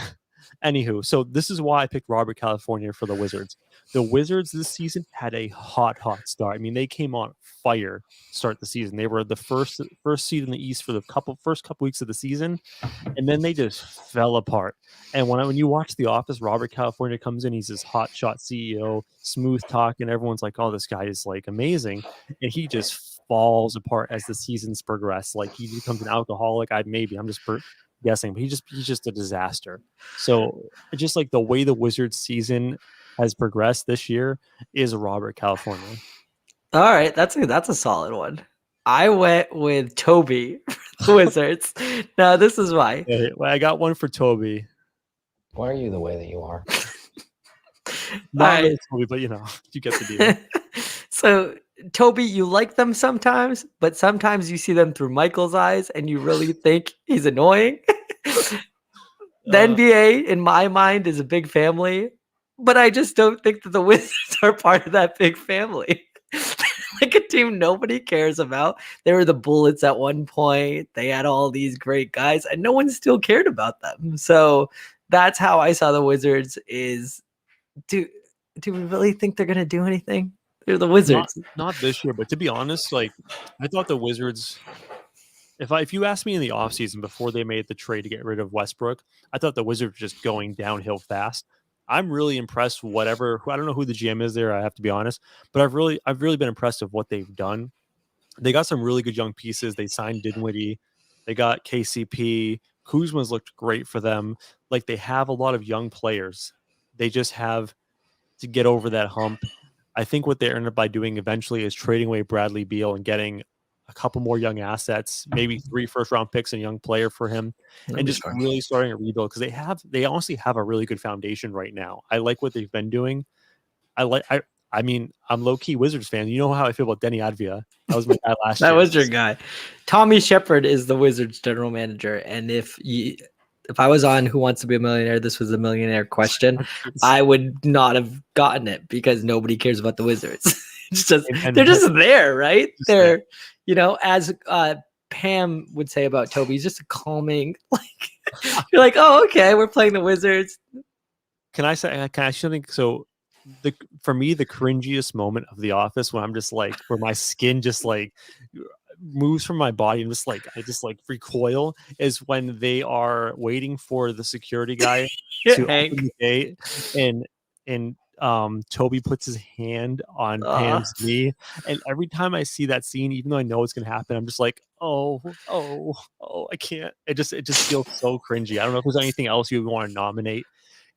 [SPEAKER 1] Anywho, so this is why I picked Robert California for the Wizards. The Wizards this season had a hot start. I mean, they came on fire to start the season. They were the first seed in the East for the first couple weeks of the season, and then they just fell apart. And when you watch The Office, Robert California comes in. He's this hotshot CEO, smooth talk, and everyone's like, "Oh, this guy is like amazing," and he just falls apart as the seasons progress. Like he becomes an alcoholic. I'm just guessing, but he's just a disaster. So just like the way the Wizards season has progressed this year is Robert California.
[SPEAKER 2] All right, that's a solid one. I went with Toby for the Wizards. Now this is why.
[SPEAKER 1] I got one for Toby.
[SPEAKER 6] Why are you the way that you are?
[SPEAKER 1] Not really Toby, but you get the deal.
[SPEAKER 2] So Toby, you like them sometimes, but sometimes you see them through Michael's eyes and you really think he's annoying. The NBA, in my mind, is a big family, but I just don't think that the Wizards are part of that big family. Like a team nobody cares about. They were the Bullets at one point. They had all these great guys, and no one still cared about them. So that's how I saw the Wizards, is do we really think they're gonna do anything? They're the
[SPEAKER 1] Not,
[SPEAKER 2] Wizards.
[SPEAKER 1] not this year, but to be honest, like I thought the Wizards. If you asked me in the offseason before they made the trade to get rid of Westbrook, I thought the Wizards were just going downhill fast. I'm really impressed. I don't know who the GM is there. I have to be honest, but I've really been impressed with what they've done. They got some really good young pieces. They signed Dinwiddie. They got KCP. Kuzma's looked great for them. Like they have a lot of young players. They just have to get over that hump. I think what they end up by doing eventually is trading away Bradley Beal and getting a couple more young assets, maybe 3 first-round picks and a young player for him, and just really starting a rebuild because they honestly have a really good foundation right now. I like what they've been doing. I mean, I'm low-key Wizards fan. You know how I feel about Denny Advia. That was my guy last year.
[SPEAKER 2] That was your guy. Tommy Shepard is the Wizards general manager, and if I was on Who Wants to Be a Millionaire, this was a millionaire question, I would not have gotten it because nobody cares about the Wizards. It's just they're just there, right? They're, as Pam would say about Toby, he's just a calming, like you're like, oh, okay, we're playing the Wizards.
[SPEAKER 1] Can I think so? For me, the cringiest moment of The Office when I'm just like, where my skin just like moves from my body and I just recoil is when they are waiting for the security guy to open the gate and Toby puts his hand on Pam's knee, and every time I see that scene, even though I know it's gonna happen, I'm just like, oh, I can't. It just feels so cringy. I don't know if there's anything else you would want to nominate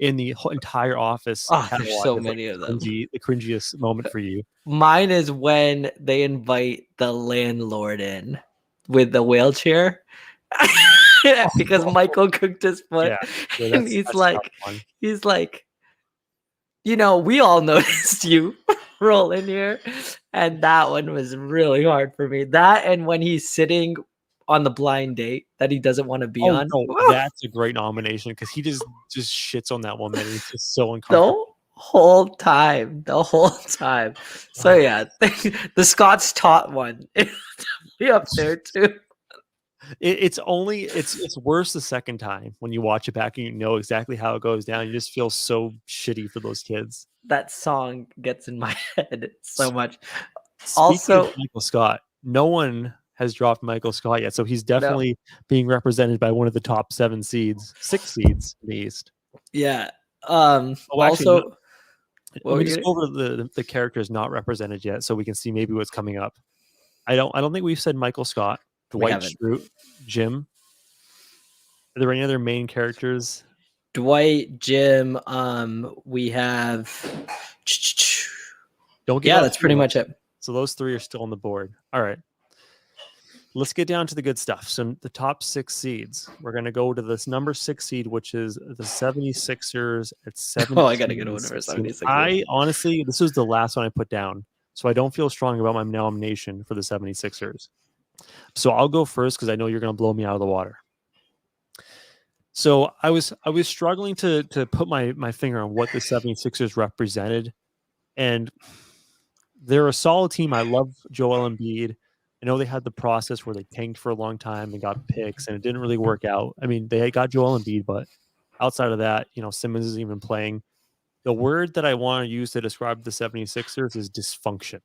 [SPEAKER 1] in the whole entire Office.
[SPEAKER 2] There's so many of them.
[SPEAKER 1] The cringiest moment for you.
[SPEAKER 2] Mine is when they invite the landlord in with the wheelchair because Michael cooked his foot, and he's like, we all noticed you roll in here, and that one was really hard for me. That and when he's sitting on the blind date that he doesn't want to be on.
[SPEAKER 1] No, that's a great nomination because he just shits on that woman. It's just so uncomfortable.
[SPEAKER 2] The whole time. So yeah, the Scott's taught one. Be up there too.
[SPEAKER 1] It's worse the second time when you watch it back and you know exactly how it goes down. You just feel so shitty for those kids.
[SPEAKER 2] That song gets in my head so much.
[SPEAKER 1] Speaking
[SPEAKER 2] Also,
[SPEAKER 1] of Michael Scott, no one has dropped Michael Scott yet, so he's definitely being represented by one of the top 6 seeds in the East.
[SPEAKER 2] Yeah.
[SPEAKER 1] Also, let me just go over the characters not represented yet, so we can see maybe what's coming up. I don't think we've said Michael Scott, Dwight Schrute, Jim. Are there any other main characters?
[SPEAKER 2] Dwight, Jim. We have. That's pretty much it.
[SPEAKER 1] So those 3 are still on the board. All right. Let's get down to the good stuff. So the top 6 seeds. We're going to go to this number 6 seed, which is the 76ers at 7.
[SPEAKER 2] Oh, I got to get over 76ers.
[SPEAKER 1] I honestly, this was the last one I put down, so I don't feel strong about my nomination for the 76ers. So I'll go first because I know you're going to blow me out of the water. So I was struggling to put my finger on what the 76ers represented, and they're a solid team. I love Joel Embiid. I know they had the process where they tanked for a long time and got picks, and it didn't really work out. I mean, they got Joel Embiid, but outside of that, Simmons isn't even playing. The word that I want to use to describe the 76ers is dysfunction.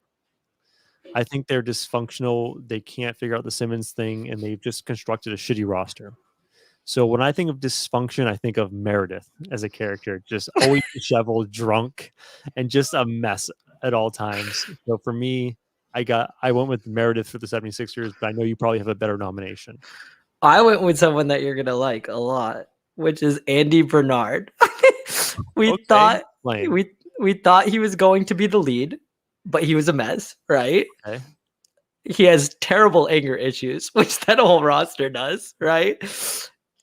[SPEAKER 1] I think they're dysfunctional. They can't figure out the Simmons thing, and they've just constructed a shitty roster. So when I think of dysfunction, I think of Meredith as a character, just always disheveled, drunk, and just a mess at all times. So for me, I went with Meredith for the 76ers, but I know you probably have a better nomination.
[SPEAKER 2] I went with someone that you're going to like a lot, which is Andy Bernard. we thought he was going to be the lead, but he was a mess, right?
[SPEAKER 1] Okay.
[SPEAKER 2] He has terrible anger issues, which that whole roster does, right?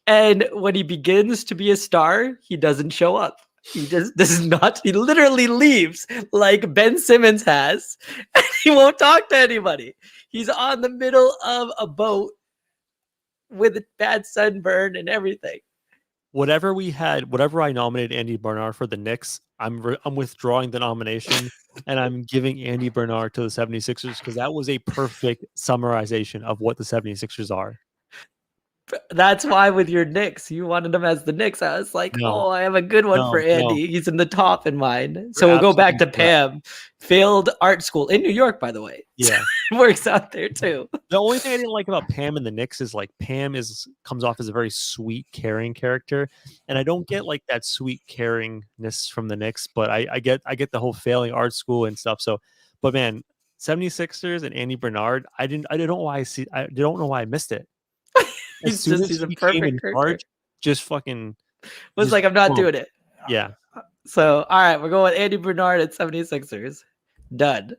[SPEAKER 2] And when he begins to be a star, he doesn't show up. He just does not. He literally leaves like Ben Simmons has. And he won't talk to anybody. He's on the middle of a boat with a bad sunburn and everything.
[SPEAKER 1] Whatever I nominated Andy Bernard for the Knicks, I'm withdrawing the nomination and I'm giving Andy Bernard to the 76ers because that was a perfect summarization of what the 76ers are.
[SPEAKER 2] That's why with your Knicks, you wanted him as the Knicks. I was like,
[SPEAKER 1] No.
[SPEAKER 2] oh, I have a good one
[SPEAKER 1] No,
[SPEAKER 2] for
[SPEAKER 1] no.
[SPEAKER 2] Andy. He's in the top in mine. So we'll go back to
[SPEAKER 1] absolutely correct.
[SPEAKER 2] Pam. Failed art school in New York, by the way.
[SPEAKER 1] Yeah.
[SPEAKER 2] It works out there too.
[SPEAKER 1] The only thing I didn't like about Pam and the Knicks is like Pam comes off as a very sweet, caring character, and I don't get like that sweet caringness from the Knicks, but I get the whole failing art school and stuff. So, but man, 76ers and Andy Bernard, I don't know why I missed it.
[SPEAKER 2] He's a perfect character.
[SPEAKER 1] Just fucking
[SPEAKER 2] Was
[SPEAKER 1] just
[SPEAKER 2] like, I'm not
[SPEAKER 1] boom.
[SPEAKER 2] doing it.
[SPEAKER 1] Yeah.
[SPEAKER 2] So, all right, we're going with Andy Bernard at 76ers. Done.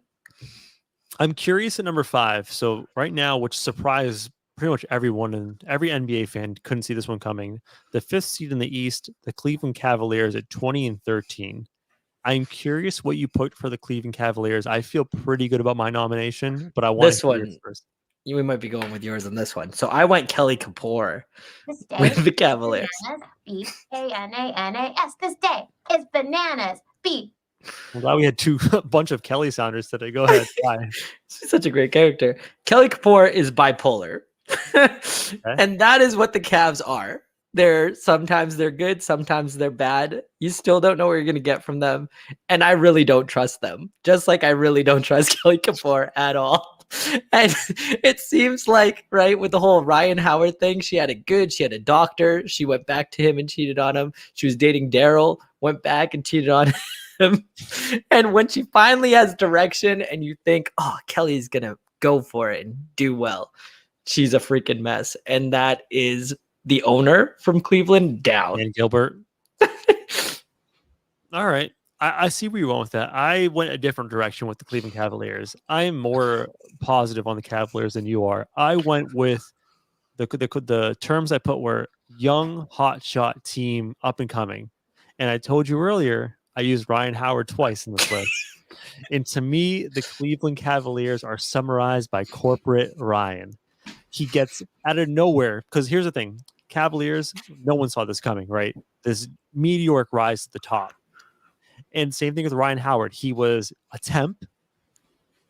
[SPEAKER 1] I'm curious at number 5. So right now, which surprised pretty much everyone and every NBA fan couldn't see this one coming. The 5th seed in the East, the Cleveland Cavaliers at 20-13. I'm curious what you put for the Cleveland Cavaliers. I feel pretty good about my nomination, but I want
[SPEAKER 2] This one.
[SPEAKER 1] first.
[SPEAKER 2] We might be going with yours on this one. So I went Kelly Kapoor
[SPEAKER 5] This day
[SPEAKER 2] with the
[SPEAKER 5] is
[SPEAKER 2] Cavaliers.
[SPEAKER 5] bananas. B-A-N-A-N-A-S. This day is bananas. B.
[SPEAKER 1] I'm glad we had a bunch of Kelly sounders today. Go ahead. Bye.
[SPEAKER 2] She's such a great character. Kelly Kapoor is bipolar. And that is what the Cavs are. Sometimes they're good, sometimes they're bad. You still don't know what you're going to get from them. And I really don't trust them. Just like I really don't trust Kelly Kapoor at all. And it seems like, right, with the whole Ryan Howard thing, she had it good. She had a doctor. She went back to him and cheated on him. She was dating Daryl, went back and cheated on him. And when she finally has direction and you think, oh, Kelly's going to go for it and do well, she's a freaking mess. And that is the owner from Cleveland down.
[SPEAKER 1] And Gilbert. All right. I see where you went with that. I went a different direction with the Cleveland Cavaliers. I'm more positive on the Cavaliers than you are. I went with the terms I put were young, hotshot team, up and coming. And I told you earlier, I used Ryan Howard twice in this list. And to me, the Cleveland Cavaliers are summarized by corporate Ryan. He gets out of nowhere, because here's the thing. Cavaliers, no one saw this coming, right? This meteoric rise to the top. And same thing with Ryan Howard. He was a temp,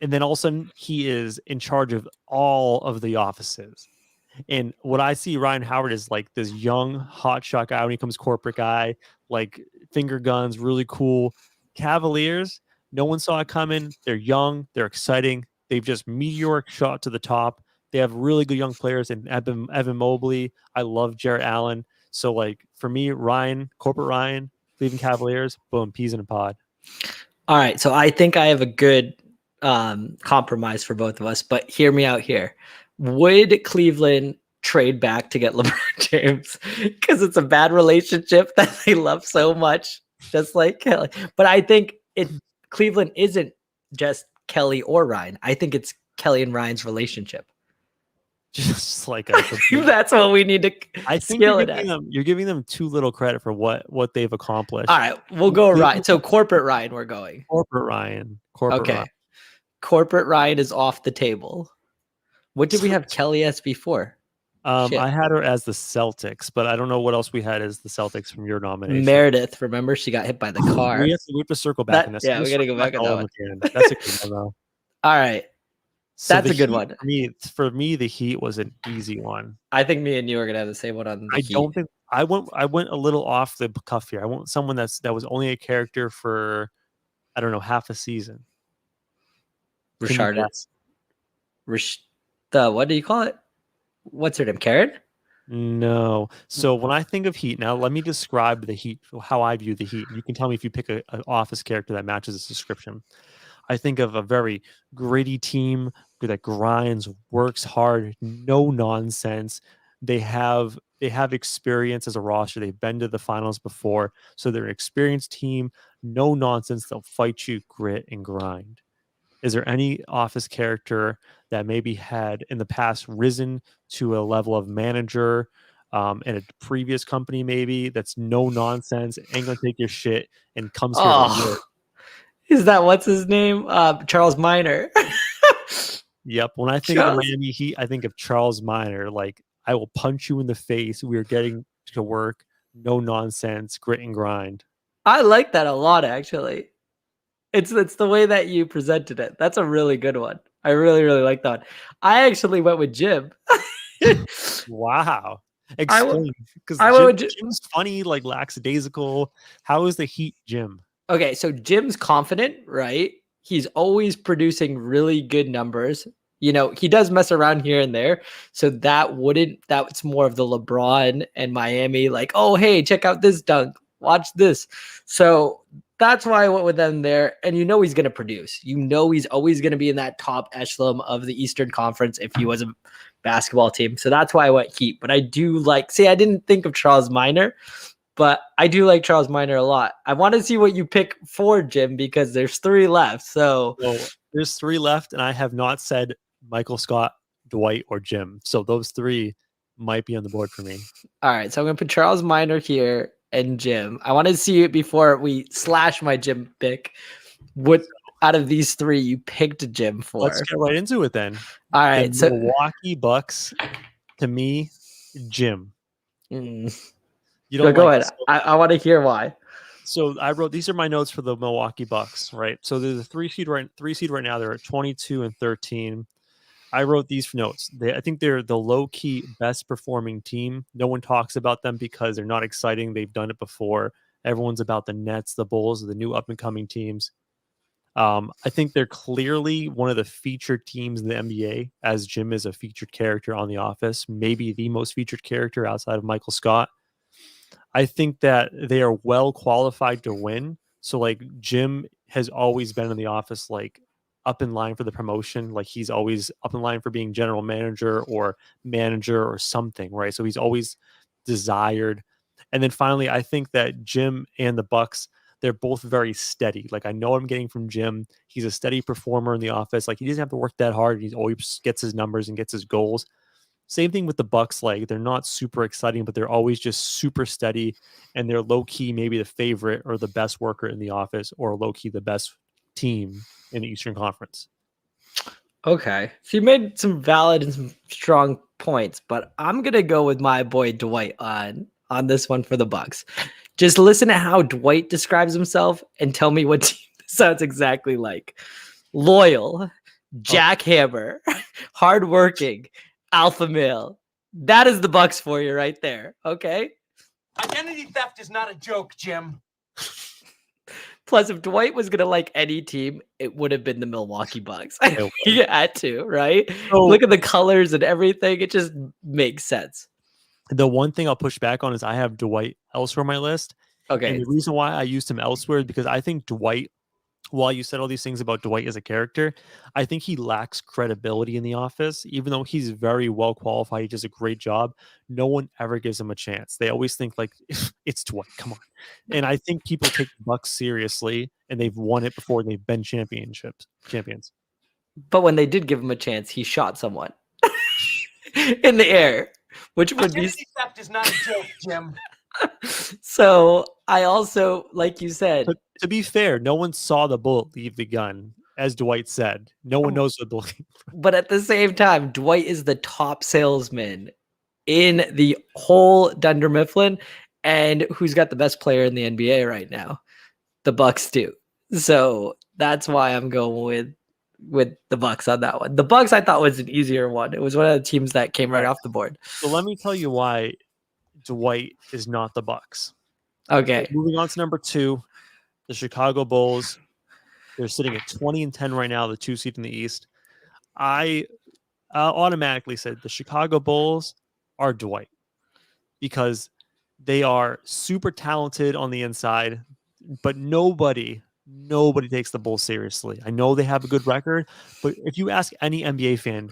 [SPEAKER 1] and then all of a sudden he is in charge of all of the offices. And what I see Ryan Howard is like this young hotshot guy when he comes corporate guy, like finger guns, really cool. Cavaliers, no one saw it coming. They're young, they're exciting. They've just meteoric shot to the top. They have really good young players in Evan Mobley. I love Jarrett Allen. So like for me, Ryan, corporate Ryan, Cleveland Cavaliers, boom, peas in a pod.
[SPEAKER 2] All right. So I think I have a good compromise for both of us, but hear me out here. Would Cleveland trade back to get LeBron James? Because it's a bad relationship that they love so much, just like Kelly. But I think Cleveland isn't just Kelly or Ryan. I think it's Kelly and Ryan's relationship.
[SPEAKER 1] Just like
[SPEAKER 2] That's what we need to
[SPEAKER 1] I think
[SPEAKER 2] scale it as.
[SPEAKER 1] you're giving them too little credit for what they've accomplished.
[SPEAKER 2] All right, we'll go Ryan. So corporate Ryan, we're going.
[SPEAKER 1] Corporate Ryan.
[SPEAKER 2] Okay. Corporate Ryan is off the table. What did we have Kelly as before? Shit.
[SPEAKER 1] I had her as the Celtics, but I don't know what else we had as the Celtics from your nomination.
[SPEAKER 2] Meredith, remember she got hit by the car.
[SPEAKER 1] We have to circle back on this.
[SPEAKER 2] Yeah, we got to go back on that one.
[SPEAKER 1] Again. That's a good one, though.
[SPEAKER 2] All right.
[SPEAKER 1] So
[SPEAKER 2] That's
[SPEAKER 1] the
[SPEAKER 2] a good
[SPEAKER 1] Heat,
[SPEAKER 2] one.
[SPEAKER 1] For me, the Heat was an easy one.
[SPEAKER 2] I think me and you are gonna have the same one on the Heat.
[SPEAKER 1] Don't think I went a little off the cuff here. I want someone that was only a character for, I don't know, half a season.
[SPEAKER 2] Richard. What do you call it? What's her name? Karen?
[SPEAKER 1] No. So when I think of Heat, now let me describe the Heat, how I view the Heat. You can tell me if you pick an office character that matches this description. I think of a very gritty team that grinds, works hard, no nonsense. They have experience as a roster. They've been to the finals before, so they're an experienced team. No nonsense. They'll fight you, grit and grind. Is there any office character that maybe had in the past risen to a level of manager in a previous company, maybe that's no nonsense, ain't gonna take your shit, and comes here to work?
[SPEAKER 2] Is that what's his name? Charles Minor.
[SPEAKER 1] Yep. When I think of the Miami Heat, I think of Charles Minor. Like, I will punch you in the face. We are getting to work. No nonsense, grit and grind.
[SPEAKER 2] I like that a lot, actually. It's the way that you presented it. That's a really good one. I really, really like that. I actually went with Jim.
[SPEAKER 1] Wow. Explain, because
[SPEAKER 2] I would ju-
[SPEAKER 1] Jim's funny, like lackadaisical. How is the Heat Jim?
[SPEAKER 2] Okay, so Jim's confident, right? He's always producing really good numbers. You know, he does mess around here and there. So that's more of the LeBron and Miami, like, oh, hey, check out this dunk. Watch this. So that's why I went with them there. And you know he's going to produce. You know he's always going to be in that top echelon of the Eastern Conference if he was a basketball team. So that's why I went Heat. But I do I didn't think of Charles Minor, but I do like Charles Minor a lot. I want to see what you pick for Jim because there's 3 left. So
[SPEAKER 1] There's 3 left, and I have not said Michael Scott, Dwight, or Jim. So those 3 might be on the board for me.
[SPEAKER 2] all right, so I'm gonna put Charles Minor here and Jim. I want to see it before we slash my Jim pick. What out of these 3 you picked Jim for?
[SPEAKER 1] Let's get right into it then.
[SPEAKER 2] All right,
[SPEAKER 1] The
[SPEAKER 2] so
[SPEAKER 1] Milwaukee Bucks, to me, Jim.
[SPEAKER 2] Mm,
[SPEAKER 1] You don't
[SPEAKER 2] go
[SPEAKER 1] like
[SPEAKER 2] ahead. I want to hear why.
[SPEAKER 1] So I wrote, these are my notes for the Milwaukee Bucks, right? So they're the 3 seed right now. They're at 22 and 13. I wrote these notes. I think they're the low-key best performing team. No one talks about them because they're not exciting. They've done it before. Everyone's about the Nets, the Bulls, the new up-and-coming teams. I think they're clearly one of the featured teams in the NBA, as Jim is a featured character on The Office, maybe the most featured character outside of Michael Scott. I think that they are well qualified to win. So like Jim has always been in The Office, like up in line for the promotion. Like he's always up in line for being general manager or something, right? So he's always desired. And then finally, I think that Jim and the Bucks, they're both very steady. Like I know what I'm getting from Jim. He's a steady performer in The Office. Like he doesn't have to work that hard. He always gets his numbers and gets his goals. Same thing with the Bucks. Like they're not super exciting, but they're always just super steady, and they're low key maybe the favorite or the best worker in The Office, or low key the best team in the Eastern Conference.
[SPEAKER 2] Okay, so you made some valid and some strong points, but I'm gonna go with my boy Dwight on this one for the Bucks. Just listen to how Dwight describes himself and tell me what team this sounds exactly like. Loyal, jackhammer, hardworking, alpha male. That is the Bucks for you right there. Okay.
[SPEAKER 7] Identity theft is not a joke, Jim.
[SPEAKER 2] Plus, if Dwight was gonna like any team, it would have been the Milwaukee Bucks.
[SPEAKER 1] It
[SPEAKER 2] He had to, right?
[SPEAKER 1] So-
[SPEAKER 2] Look at the colors and everything. It just makes sense.
[SPEAKER 1] The one thing I'll push back on is I have Dwight elsewhere on my list.
[SPEAKER 2] Okay.
[SPEAKER 1] And the reason why I used him elsewhere is because I think Dwight, while you said all these things about Dwight as a character, I think he lacks credibility in The Office. Even though he's very well qualified, he does a great job, no one ever gives him a chance. They always think like, it's Dwight, come on. And I think people take the Bucks seriously, and they've won it before. They've been champions.
[SPEAKER 2] But when they did give him a chance, he shot someone in the air, which would be
[SPEAKER 7] Identity theft is not a joke, Jim.
[SPEAKER 2] so. I also, like you said,
[SPEAKER 1] But to be fair, no one saw the bullet leave the gun, as Dwight said. No one knows the bullet.
[SPEAKER 2] but at the same time, Dwight is the top salesman in the whole Dunder Mifflin, and who's got the best player in the NBA right now? The Bucks do. So that's why I'm going with the Bucks on that one. The Bucks I thought was an easier one. It was one of the teams that came right off the board.
[SPEAKER 1] So let me tell you why Dwight is not the Bucks.
[SPEAKER 2] Okay.
[SPEAKER 1] Moving on to number 2, the Chicago Bulls. They're sitting at 20 and 10 right now, the 2 seed in the East. I automatically said the Chicago Bulls are Dwight because they are super talented on the inside, but nobody takes the Bulls seriously. I know they have a good record, but if you ask any NBA fan,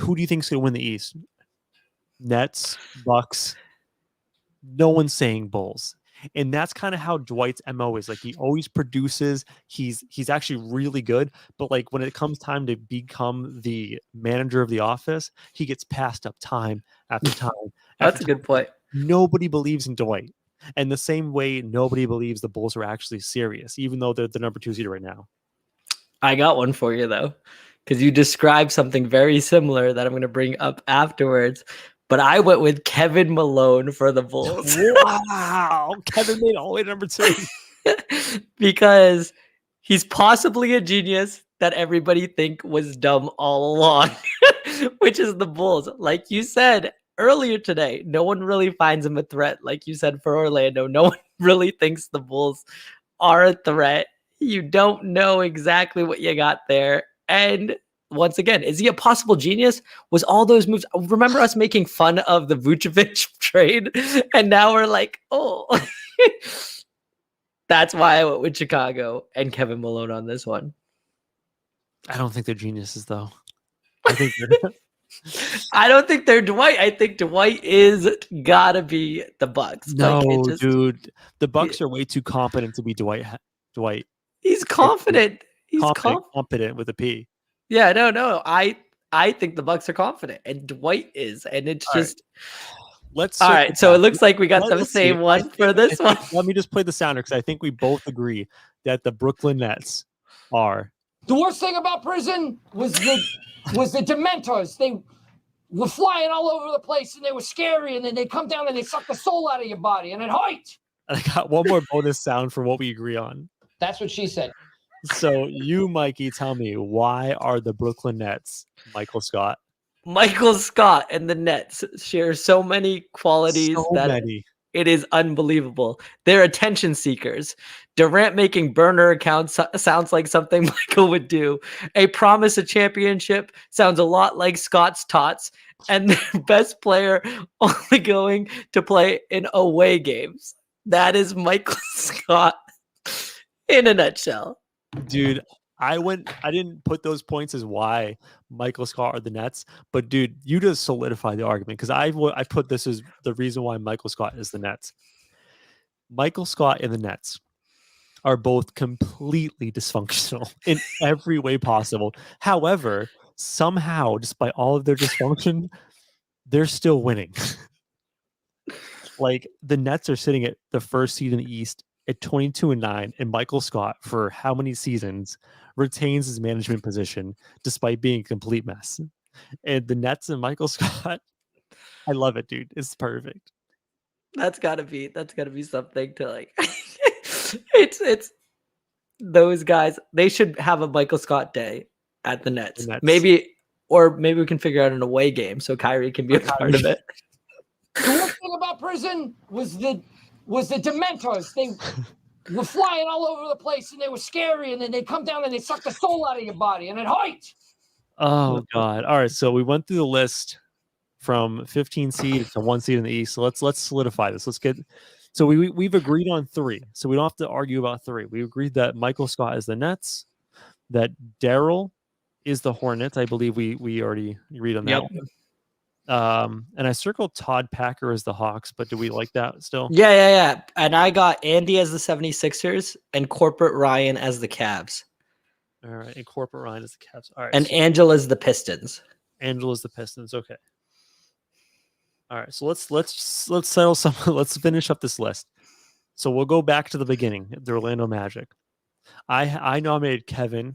[SPEAKER 1] who do you think is going to win the East? Nets, Bucks. No one's saying Bulls. And that's kind of how Dwight's MO is. Like he always produces. He's actually really good. But like when it comes time to become the manager of The Office, he gets passed up time after time.
[SPEAKER 2] That's
[SPEAKER 1] after
[SPEAKER 2] a good point.
[SPEAKER 1] Nobody believes in Dwight. And the same way nobody believes the Bulls are actually serious, even though they're the number 2 seed right now.
[SPEAKER 2] I got one for you though, because you described something very similar that I'm going to bring up afterwards. But I went with Kevin Malone for the Bulls.
[SPEAKER 1] Wow. Kevin made all the way to number 2.
[SPEAKER 2] Because he's possibly a genius that everybody think was dumb all along, which is the Bulls. Like you said, earlier today, no one really finds him a threat, like you said for Orlando. No one really thinks the Bulls are a threat. You don't know exactly what you got there. And once again, is he a possible genius? Was all those moves? Remember us making fun of the Vucevic trade, and now we're like, oh, that's why I went with Chicago and Kevin Malone on this one.
[SPEAKER 1] I don't think they're geniuses though. I think they're
[SPEAKER 2] I don't think they're Dwight. I think Dwight is gotta be the Bucks.
[SPEAKER 1] no,
[SPEAKER 2] Like, it just-
[SPEAKER 1] dude. The Bucks are way too competent to be Dwight. Dwight,
[SPEAKER 2] he's confident. He's
[SPEAKER 1] competent with a P.
[SPEAKER 2] Yeah, no. I think the Bucks are confident, and Dwight is, and it's
[SPEAKER 1] All right.
[SPEAKER 2] just
[SPEAKER 1] Let's.
[SPEAKER 2] all right. So it looks like we got the
[SPEAKER 1] Let's see.
[SPEAKER 2] same one for this one.
[SPEAKER 1] Let me just play the sounder because I think we both agree that the Brooklyn Nets are.
[SPEAKER 8] The worst thing about prison was the Dementors. They were flying all over the place and they were scary, and then they come down and they suck the soul out of your body, and it hurt.
[SPEAKER 1] I got one more bonus sound for what we agree on.
[SPEAKER 8] That's what she said.
[SPEAKER 1] So you, Mikey, tell me why are the Brooklyn Nets Michael Scott?
[SPEAKER 2] Michael Scott and the Nets share so many qualities
[SPEAKER 1] So
[SPEAKER 2] that
[SPEAKER 1] many.
[SPEAKER 2] it is unbelievable. They're attention seekers. Durant making burner accounts sounds like something Michael would do. A promise of championship sounds a lot like Scott's tots. And their best player only going to play in away games. That is Michael Scott in a nutshell.
[SPEAKER 1] Dude, I didn't put those points as why Michael Scott are the Nets, but dude, you just solidify the argument because I put this as the reason why Michael Scott is the Nets. Michael Scott and the Nets are both completely dysfunctional in every way possible. However, somehow, despite all of their dysfunction, they're still winning. Like the Nets are sitting at the first seed in the East at 22-9, and Michael Scott, for how many seasons, retains his management position despite being a complete mess. And the Nets and Michael Scott, I love it, dude. It's perfect.
[SPEAKER 2] That's gotta be something to like. it's those guys. They should have a Michael Scott day at the Nets. Maybe we can figure out an away game so Kyrie can be a part of it.
[SPEAKER 8] The worst thing about prison was the Dementors. They were flying all over the place and they were scary, and then they come down and they suck the soul out of your body, and it hurt.
[SPEAKER 1] Oh God! All right, so we went through the list from 15 seed to 1 seed in the East. So let's solidify this. Let's get. So we've agreed on 3. So we don't have to argue about 3. We agreed that Michael Scott is the Nets, that Daryl is the Hornets. I believe we already agreed on that.
[SPEAKER 2] Yep.
[SPEAKER 1] One. And I circled Todd Packer as the Hawks, but do we like that still?
[SPEAKER 2] Yeah. And I got Andy as the 76ers and Corporate Ryan as the Cavs.
[SPEAKER 1] All right, and Corporate Ryan is the Cavs. All right,
[SPEAKER 2] And Angela's the Pistons.
[SPEAKER 1] Angela's the Pistons. Okay. All right, so let's settle some. Let's finish up this list. So we'll go back to the beginning. The Orlando Magic. I nominated Kevin,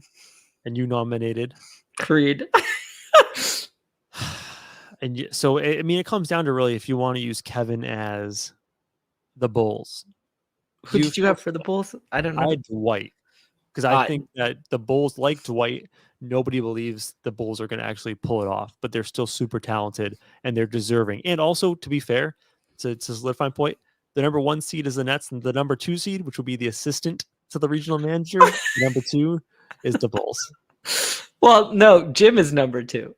[SPEAKER 1] and you nominated
[SPEAKER 2] Creed.
[SPEAKER 1] And so I mean, it comes down to really if you want to use Kevin as the Bulls.
[SPEAKER 2] Who did you have for the Bulls? I don't know.
[SPEAKER 1] I had Dwight because I think that the Bulls, like Dwight, nobody believes the Bulls are going to actually pull it off, but they're still super talented and they're deserving. And also, to be fair, to solidify my point, the number 1 seed is the Nets, and the number 2 seed, which will be the assistant to the regional manager, number 2 is the Bulls.
[SPEAKER 2] Well, no, Jim is number 2.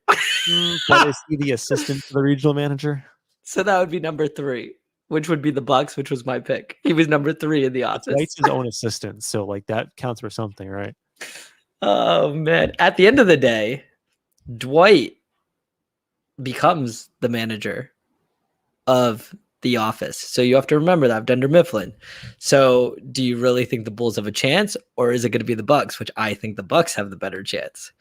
[SPEAKER 1] But is he the assistant to the regional manager?
[SPEAKER 2] So that would be number 3, which would be the Bucks, which was my pick. He was number 3 in the office.
[SPEAKER 1] Dwight's his own assistant, so like that counts for something, right?
[SPEAKER 2] Oh man! At the end of the day, Dwight becomes the manager of the office. So you have to remember that Dunder Mifflin. So do you really think the Bulls have a chance, or is it going to be the Bucks? Which I think the Bucks have the better chance.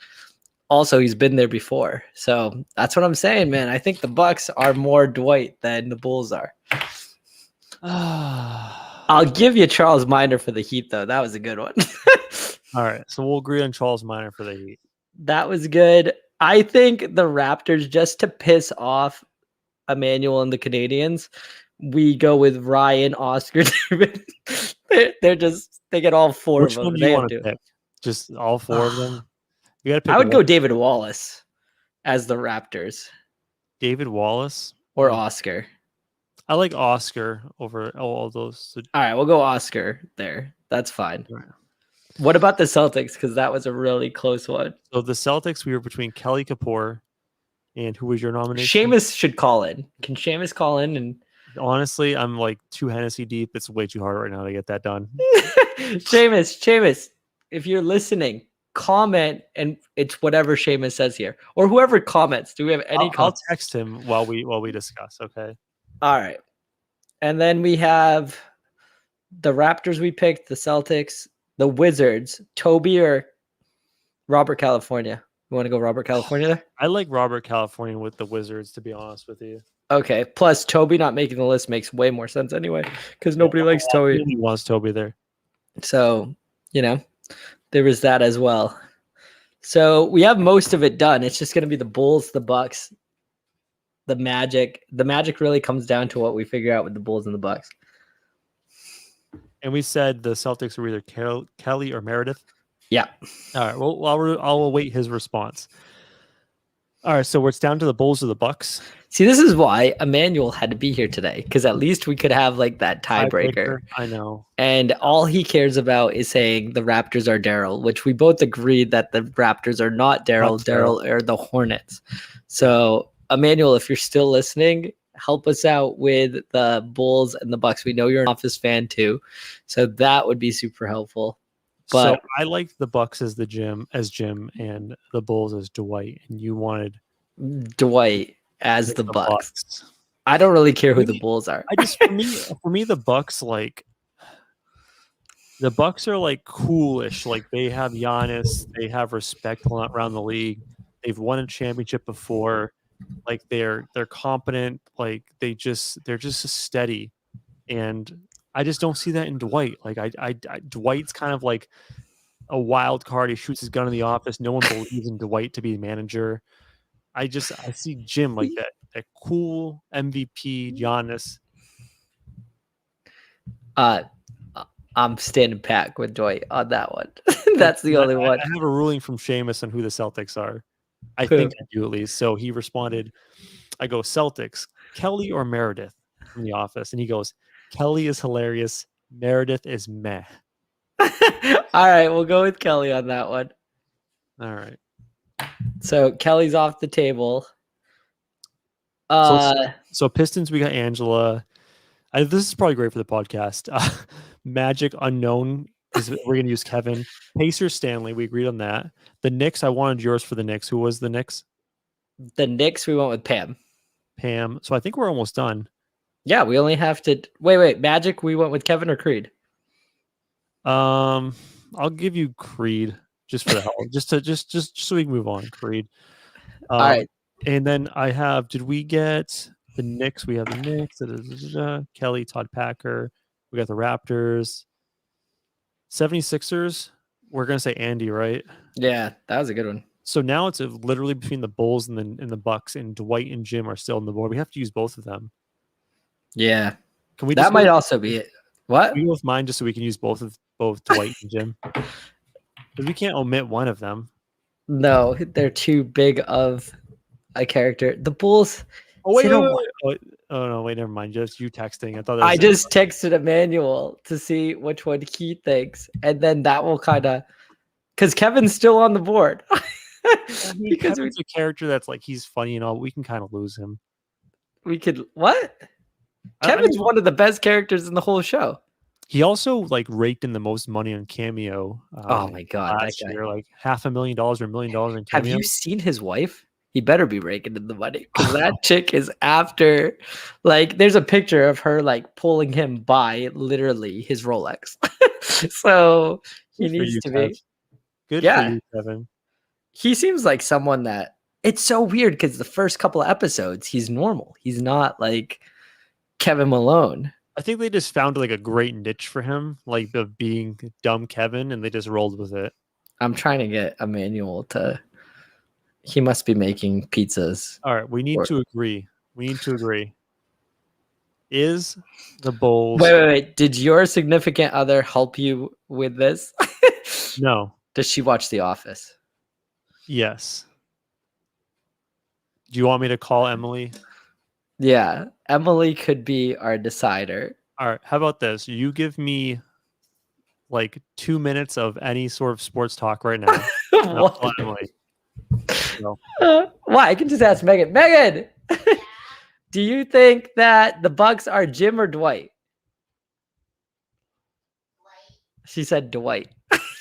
[SPEAKER 2] Also, he's been there before, so that's what I'm saying, man. I think the Bucks are more Dwight than the Bulls are. I'll give you Charles Minor for the Heat, though. That was a good one.
[SPEAKER 1] All right, so we'll agree on Charles Minor for the Heat.
[SPEAKER 2] That was good. I think the Raptors, just to piss off Emmanuel and the Canadians, we go with Ryan, Oscar, David. They get all 4
[SPEAKER 1] Which
[SPEAKER 2] of them.
[SPEAKER 1] one do
[SPEAKER 2] They
[SPEAKER 1] you
[SPEAKER 2] have
[SPEAKER 1] want to
[SPEAKER 2] to.
[SPEAKER 1] pick? Just all 4 of them? You got to pick
[SPEAKER 2] I would go
[SPEAKER 1] one.
[SPEAKER 2] David Wallace as the Raptors.
[SPEAKER 1] David Wallace.
[SPEAKER 2] or
[SPEAKER 1] Mm.
[SPEAKER 2] Oscar?
[SPEAKER 1] I like Oscar over all those. So,
[SPEAKER 2] All right, we'll go Oscar there. That's fine.
[SPEAKER 1] Right.
[SPEAKER 2] What about the Celtics? Because that was a really close one.
[SPEAKER 1] so the Celtics, we were between Kelly Kapoor and who was your nomination?
[SPEAKER 2] Seamus should call in. Can Seamus call in? And
[SPEAKER 1] Honestly, I'm like 2 Hennessy deep. It's way too hard right now to get that done.
[SPEAKER 2] Seamus, if you're listening, comment, and it's whatever Seamus says here, or whoever comments. Do we have any
[SPEAKER 1] I'll
[SPEAKER 2] comments?
[SPEAKER 1] text him while we discuss. Okay.
[SPEAKER 2] All right. And then we have the Raptors we picked, the Celtics, the Wizards, Toby or Robert California. You want to go Robert California there?
[SPEAKER 1] I like Robert California with the Wizards, to be honest with you.
[SPEAKER 2] Okay. Plus, Toby not making the list makes way more sense anyway, because nobody likes Toby.
[SPEAKER 1] Nobody wants Toby there.
[SPEAKER 2] So, there was that as well. So we have most of it done. It's just going to be the Bulls, the Bucks, the Magic. The Magic really comes down to what we figure out with the Bulls and the Bucks.
[SPEAKER 1] And we said the Celtics were either Kelly or Meredith.
[SPEAKER 2] Yeah.
[SPEAKER 1] All right. Well, I'll await his response. All right. So it's down to the Bulls or the Bucks.
[SPEAKER 2] See, this is why Emmanuel had to be here today, because at least we could have like that tiebreaker.
[SPEAKER 1] I know.
[SPEAKER 2] And all he cares about is saying the Raptors are Daryl, which we both agreed that the Raptors are not Daryl. Daryl are the Hornets. So, Emmanuel, if you're still listening, help us out with the Bulls and the Bucks. We know you're an Office fan too, so that would be super helpful.
[SPEAKER 1] So
[SPEAKER 2] But
[SPEAKER 1] I liked the Bucks as Jim, and the Bulls as Dwight, and you wanted
[SPEAKER 2] Dwight as the Bucks. I don't really care who the Bulls are.
[SPEAKER 1] I just for me the Bucks are like coolish. Like they have Giannis, they have respect around the league. They've won a championship before. Like they're competent. Like they're just steady, and I just don't see that in Dwight. Like I Dwight's kind of like a wild card. He shoots his gun in the office. No one believes in Dwight to be manager. I see Jim like that cool MVP Giannis.
[SPEAKER 2] I'm standing back with Dwight on that one. That's the only one.
[SPEAKER 1] I have a ruling from Seamus on who the Celtics are. I
[SPEAKER 2] Who?
[SPEAKER 1] think I do at least. So he responded, I go, Celtics, Kelly or Meredith from The Office. And he goes, Kelly is hilarious. Meredith is meh.
[SPEAKER 2] All right, we'll go with Kelly on that one.
[SPEAKER 1] All right.
[SPEAKER 2] So Kelly's off the table.
[SPEAKER 1] So Pistons, we got Angela. This is probably great for the podcast. Magic unknown we're going to use Kevin. Pacers Stanley, we agreed on that. The Knicks, I wanted yours for the Knicks. Who was the Knicks?
[SPEAKER 2] The Knicks, we went with Pam.
[SPEAKER 1] Pam. So I think we're almost done.
[SPEAKER 2] Yeah, we only have to wait. Magic, we went with Kevin or Creed?
[SPEAKER 1] I'll give you Creed just for the hell, just so we can move on. Creed.
[SPEAKER 2] All right.
[SPEAKER 1] And then I have. Did we get the Knicks? We have the Knicks. Kelly, Todd Packer. We got the Raptors. 76ers. We're gonna say Andy, right?
[SPEAKER 2] Yeah, that was a good one.
[SPEAKER 1] So now it's literally between the Bulls and the Bucks, and Dwight and Jim are still on the board. We have to use both of them.
[SPEAKER 2] Yeah,
[SPEAKER 1] Can we?
[SPEAKER 2] that
[SPEAKER 1] just
[SPEAKER 2] might
[SPEAKER 1] go,
[SPEAKER 2] also be it. What?
[SPEAKER 1] Can we go with mine just so we can use both Dwight and Jim? Because we can't omit one of them.
[SPEAKER 2] No, they're too big of a character. The Bulls.
[SPEAKER 1] Oh wait,
[SPEAKER 2] See,
[SPEAKER 1] oh no, wait, never mind. Just you texting. I thought that was
[SPEAKER 2] I just texted Emmanuel to see which one he thinks, and then that will kind of, because Kevin's still on the board.
[SPEAKER 1] because Kevin's a character that's like he's funny and all. We can kind of lose him.
[SPEAKER 2] We could what? Kevin's one of the best characters in the whole show.
[SPEAKER 1] He also like raked in the most money on Cameo.
[SPEAKER 2] Oh my god, that
[SPEAKER 1] last
[SPEAKER 2] guy!
[SPEAKER 1] year, like $500,000 or $1 million in
[SPEAKER 2] Have
[SPEAKER 1] Cameo.
[SPEAKER 2] you seen his wife? He better be raking in the money because that chick is after. Like, there's a picture of her like pulling him by literally his Rolex. So he
[SPEAKER 1] Good for
[SPEAKER 2] needs
[SPEAKER 1] you,
[SPEAKER 2] to
[SPEAKER 1] Kev.
[SPEAKER 2] be.
[SPEAKER 1] Good
[SPEAKER 2] Yeah.
[SPEAKER 1] for you, Kevin.
[SPEAKER 2] He seems like someone that it's so weird because the first couple of episodes he's normal. He's not like Kevin Malone.
[SPEAKER 1] I think they just found like a great niche for him, like of being dumb Kevin, and they just rolled with it.
[SPEAKER 2] I'm trying to get Emmanuel to. He must be making pizzas.
[SPEAKER 1] All right, we need
[SPEAKER 2] Or-
[SPEAKER 1] to agree. We need to agree. Is the Bulls?
[SPEAKER 2] Wait. Did your significant other help you with this?
[SPEAKER 1] No.
[SPEAKER 2] Does she watch The Office?
[SPEAKER 1] Yes. Do you want me to call Emily?
[SPEAKER 2] Yeah, Emily could be our decider.
[SPEAKER 1] All right, how about this? You give me like 2 minutes of any sort of sports talk right now. and I'll
[SPEAKER 2] What?
[SPEAKER 1] tell Emily. So,
[SPEAKER 2] Why? I can just ask Megan. Megan, do you think that the Bucks are Jim or Dwight? She said Dwight.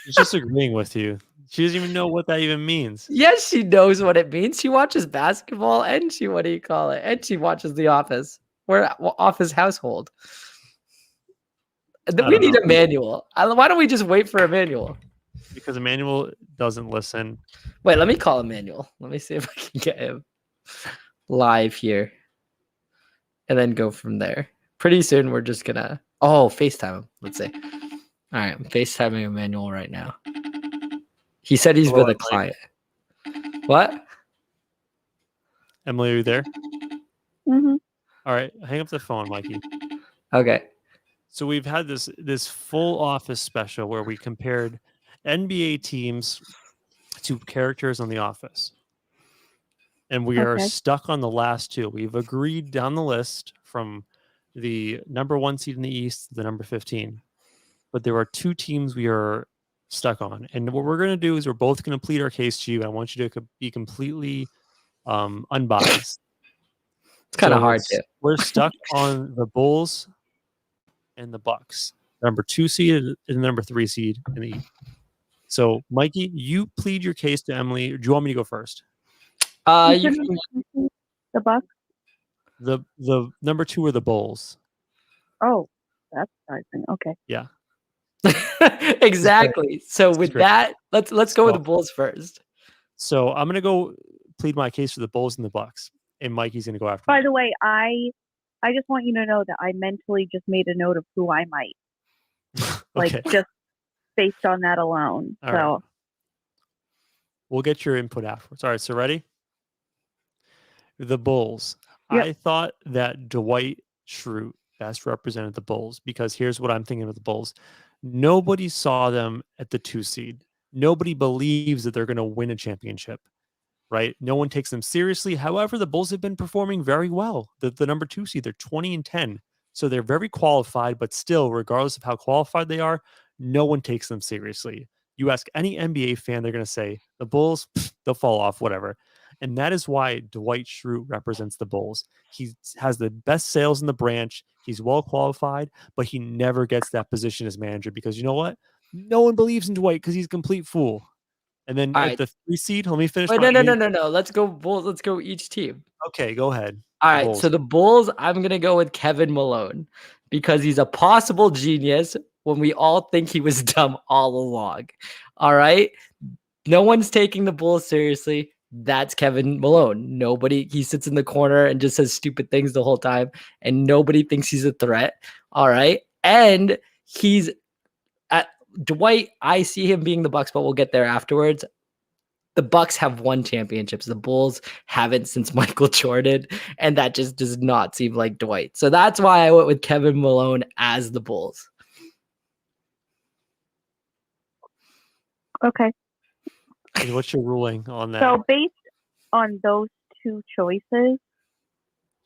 [SPEAKER 1] she's just agreeing with you. She doesn't even know what that even means.
[SPEAKER 2] Yes, she knows what it means. She watches basketball and she, what do you call it? And she watches The Office. We're Office household. We
[SPEAKER 1] don't
[SPEAKER 2] need
[SPEAKER 1] know.
[SPEAKER 2] a manual. Why don't we just wait for Emmanuel?
[SPEAKER 1] Because Emmanuel doesn't listen.
[SPEAKER 2] Wait, let me call Emmanuel. Let me see if I can get him live here. And then go from there. Pretty soon we're just gonna FaceTime him. Let's see. All right, I'm FaceTiming Emmanuel right now. He said he's
[SPEAKER 1] Hello,
[SPEAKER 2] with a
[SPEAKER 1] Emily.
[SPEAKER 2] client. What?
[SPEAKER 1] Emily, are you there?
[SPEAKER 9] Mm-hmm.
[SPEAKER 1] All right, hang up the phone, Mikey.
[SPEAKER 2] Okay.
[SPEAKER 1] So we've had this full Office special where we compared NBA teams to characters on The Office. And we are
[SPEAKER 9] Okay.
[SPEAKER 1] stuck on the last two. We've agreed down the list from the number 1 seed in the East to the number 15. But there are 2 teams we are stuck on. And what we're going to do is we're both going to plead our case to you. I want you to be completely unbiased.
[SPEAKER 2] It's kind of
[SPEAKER 1] So
[SPEAKER 2] hard to.
[SPEAKER 1] We're stuck on the Bulls and the Bucks. Number 2 seed and the number 3 seed in the East. So, Mikey, you plead your case to Emily. Do you want me to go first?
[SPEAKER 2] You
[SPEAKER 9] The Bucks.
[SPEAKER 1] The number 2 are the Bulls.
[SPEAKER 9] Oh, that's surprising. Okay.
[SPEAKER 1] Yeah.
[SPEAKER 2] exactly. So
[SPEAKER 1] This is
[SPEAKER 2] with
[SPEAKER 1] great.
[SPEAKER 2] that, let's go with the
[SPEAKER 1] So-
[SPEAKER 2] Bulls first.
[SPEAKER 1] So I'm gonna go plead my case for the Bulls and the Bucks, and Mikey's gonna go after.
[SPEAKER 9] By
[SPEAKER 1] me.
[SPEAKER 9] the way, I just want you to know that I mentally just made a note of who I might like,
[SPEAKER 1] Okay,
[SPEAKER 9] just based on that alone.
[SPEAKER 1] All
[SPEAKER 9] So
[SPEAKER 1] right. We'll get your input afterwards. All right, so ready? The Bulls.
[SPEAKER 9] Yep.
[SPEAKER 1] I thought that Dwight Schrute best represented the Bulls because here's what I'm thinking of the Bulls. Nobody saw them at the 2 seed. Nobody believes that they're going to win a championship, right? No one takes them seriously. However, the Bulls have been performing very well. The number 2 seed, they're 20-10. So they're very qualified, but still, regardless of how qualified they are, no one takes them seriously. You ask any NBA fan, they're going to say, the Bulls, they'll fall off, whatever. And that is why Dwight Schrute represents the Bulls. He has the best sales in the branch. He's well qualified, but he never gets that position as manager because you know what? No one believes in Dwight because he's a complete fool. And then
[SPEAKER 2] All
[SPEAKER 1] at
[SPEAKER 2] right.
[SPEAKER 1] the 3 seed, let me finish.
[SPEAKER 2] Wait,
[SPEAKER 1] my-
[SPEAKER 2] no. Let's go Bulls. Let's go each team.
[SPEAKER 1] Okay, go ahead.
[SPEAKER 2] All
[SPEAKER 1] The
[SPEAKER 2] right.
[SPEAKER 1] Bulls.
[SPEAKER 2] So the Bulls, I'm gonna go with Kevin Malone because he's a possible genius when we all think he was dumb all along. All right. No one's taking the Bulls seriously. That's Kevin Malone. Nobody, he sits in the corner and just says stupid things the whole time, and nobody thinks he's a threat. All right. And he's at Dwight. I see him being the Bucks, but we'll get there afterwards. The Bucks have won championships. The Bulls haven't since Michael Jordan, and that just does not seem like Dwight. So that's why I went with Kevin Malone as the Bulls.
[SPEAKER 9] okay.
[SPEAKER 1] And what's your ruling on that?
[SPEAKER 9] So based on those 2 choices,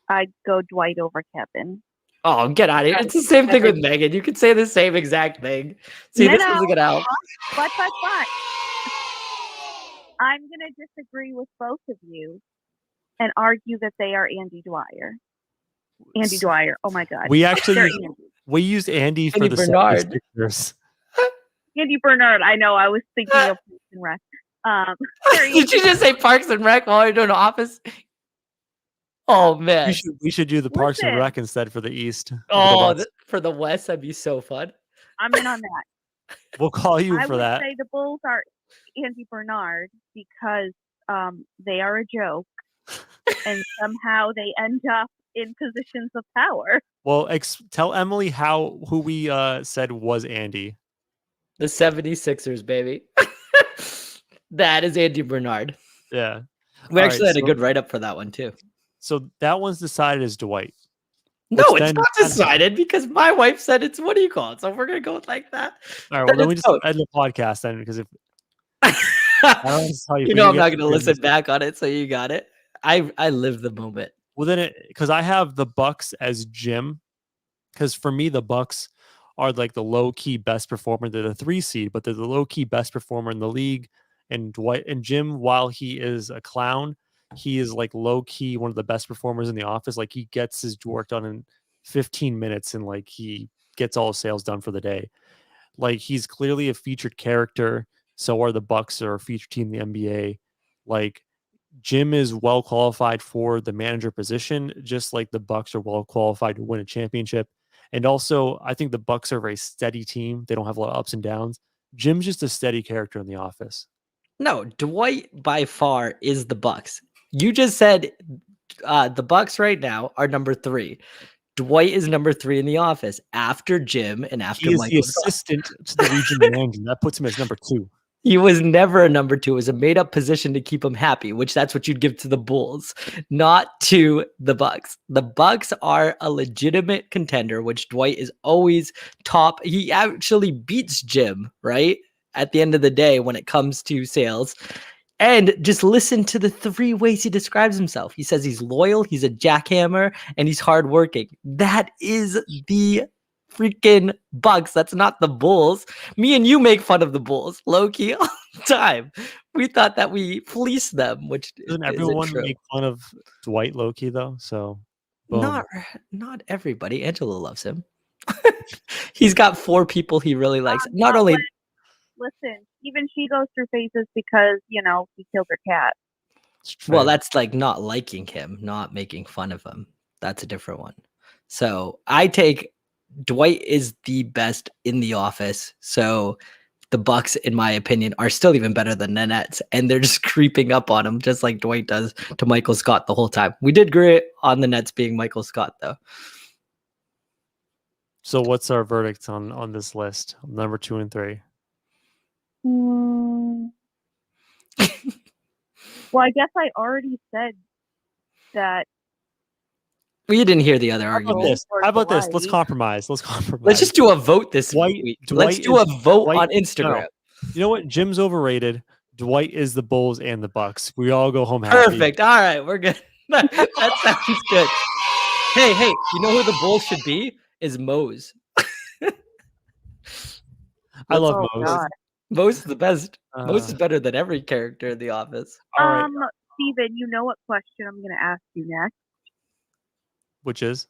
[SPEAKER 9] I'd go Dwight over Kevin.
[SPEAKER 2] Oh, get out of here. It's the same thing with Megan. You could say the same exact thing. See,
[SPEAKER 9] No,
[SPEAKER 2] this
[SPEAKER 9] no.
[SPEAKER 2] isn't going to help.
[SPEAKER 9] But I'm gonna disagree with both of you and argue that they are Andy Dwyer. Andy Dwyer. Oh my God.
[SPEAKER 1] we actually
[SPEAKER 9] They're
[SPEAKER 1] used,
[SPEAKER 9] Andy.
[SPEAKER 1] we used Andy for
[SPEAKER 2] Andy
[SPEAKER 1] the
[SPEAKER 2] Bernard.
[SPEAKER 1] 76ers.
[SPEAKER 9] Andy Bernard. I know. I was thinking of Parks and Rec. They're
[SPEAKER 2] Did you just say Parks and Rec while you're doing Office? Oh, man.
[SPEAKER 1] We should do the Parks and
[SPEAKER 9] Listen.
[SPEAKER 1] Rec instead for the East. or the
[SPEAKER 2] Oh,
[SPEAKER 1] West.
[SPEAKER 2] for the West, that'd be so fun.
[SPEAKER 9] I'm in on that.
[SPEAKER 1] We'll call you
[SPEAKER 9] I
[SPEAKER 1] for
[SPEAKER 9] would
[SPEAKER 1] that.
[SPEAKER 9] say the Bulls are Andy Bernard because they are a joke, and somehow they end up in positions of power.
[SPEAKER 1] Well, tell Emily who we said was Andy.
[SPEAKER 2] The 76ers, baby. That is Andy Bernard.
[SPEAKER 1] Yeah.
[SPEAKER 2] We
[SPEAKER 1] All
[SPEAKER 2] actually
[SPEAKER 1] right,
[SPEAKER 2] had a
[SPEAKER 1] so-
[SPEAKER 2] good write up for that one, too.
[SPEAKER 1] So that one's decided as Dwight.
[SPEAKER 2] No,
[SPEAKER 1] Which
[SPEAKER 2] it's
[SPEAKER 1] then-
[SPEAKER 2] not decided because my wife said it's what do you call it? So we're gonna go with like that.
[SPEAKER 1] All right.
[SPEAKER 2] Then
[SPEAKER 1] Well, then we
[SPEAKER 2] it's
[SPEAKER 1] just
[SPEAKER 2] out.
[SPEAKER 1] end the podcast then because if I don't know how
[SPEAKER 2] you know I'm not gonna listen back on it, so you got it. I live the moment.
[SPEAKER 1] Well, then because I have the Bucks as Jim, because for me the Bucks are like the low key best performer. They're the 3 seed, but they're the low key best performer in the league. And Dwight and Jim, while he is a clown, he is like low key one of the best performers in the office. Like he gets his work done in 15 minutes, and like he gets all his sales done for the day. Like he's clearly a featured character. So are the Bucks, are a featured team in the NBA. Like Jim is well qualified for the manager position, just like the Bucks are well qualified to win a championship. And also, I think the Bucks are a very steady team. They don't have a lot of ups and downs. Jim's just a steady character in the office.
[SPEAKER 2] No, Dwight by far is the Bucks. You just said the Bucks right now are number 3. Dwight is number 3 in the office after Jim and after
[SPEAKER 1] He is
[SPEAKER 2] Michael
[SPEAKER 1] the
[SPEAKER 2] Scott.
[SPEAKER 1] assistant to the regional manager. That puts him as number 2.
[SPEAKER 2] He was never a number 2. It was a made up position to keep him happy, which that's what you'd give to the Bulls, not to the Bucks. The Bucks are a legitimate contender, which Dwight is always top. He actually beats Jim, right? At the end of the day, when it comes to sales. And just listen to the 3 ways he describes himself. He says he's loyal, he's a jackhammer, and he's hardworking. That is the freaking Bucks. That's not the Bulls. Me and you make fun of the Bulls, low-key, all the time. We thought that we fleeced them, which
[SPEAKER 1] Doesn't
[SPEAKER 2] isn't
[SPEAKER 1] everyone
[SPEAKER 2] true.
[SPEAKER 1] make fun of Dwight Loki though? So boom.
[SPEAKER 2] Not everybody. Angela loves him. He's got 4 people he really likes. Not
[SPEAKER 9] Not
[SPEAKER 2] only
[SPEAKER 9] when- listen, even she goes through phases because, you know, he killed her cat.
[SPEAKER 1] It's
[SPEAKER 2] well,
[SPEAKER 1] true.
[SPEAKER 2] that's like not liking him, not making fun of him. That's a different one. So I take Dwight is the best in the office. So the Bucks, in my opinion, are still even better than the Nets, and they're just creeping up on him, just like Dwight does to Michael Scott the whole time. We did agree on the Nets being Michael Scott, though.
[SPEAKER 1] So what's our verdict on this list? Number 2 and 3.
[SPEAKER 9] Hmm. Well, I guess I already said that.
[SPEAKER 2] We didn't hear the other
[SPEAKER 1] How about
[SPEAKER 2] argument.
[SPEAKER 1] this? How about this? Let's compromise. Let's compromise.
[SPEAKER 2] Let's just do a vote this
[SPEAKER 1] Dwight-
[SPEAKER 2] week.
[SPEAKER 1] Dwight
[SPEAKER 2] Let's do a
[SPEAKER 1] is-
[SPEAKER 2] vote
[SPEAKER 1] Dwight-
[SPEAKER 2] on Instagram.
[SPEAKER 1] no. You know what? Jim's overrated. Dwight is the Bulls and the Bucks. We all go home happy.
[SPEAKER 2] Perfect. All right, we're good. That sounds good. Hey, you know who the Bulls should be? Is Mose.
[SPEAKER 1] I love
[SPEAKER 9] Oh,
[SPEAKER 1] Mose.
[SPEAKER 9] God.
[SPEAKER 2] Mose is the best. Mose is
[SPEAKER 1] Uh,
[SPEAKER 2] better than every character in The Office.
[SPEAKER 1] all right.
[SPEAKER 9] Steven, you know what question I'm going to ask you next?
[SPEAKER 1] Which is?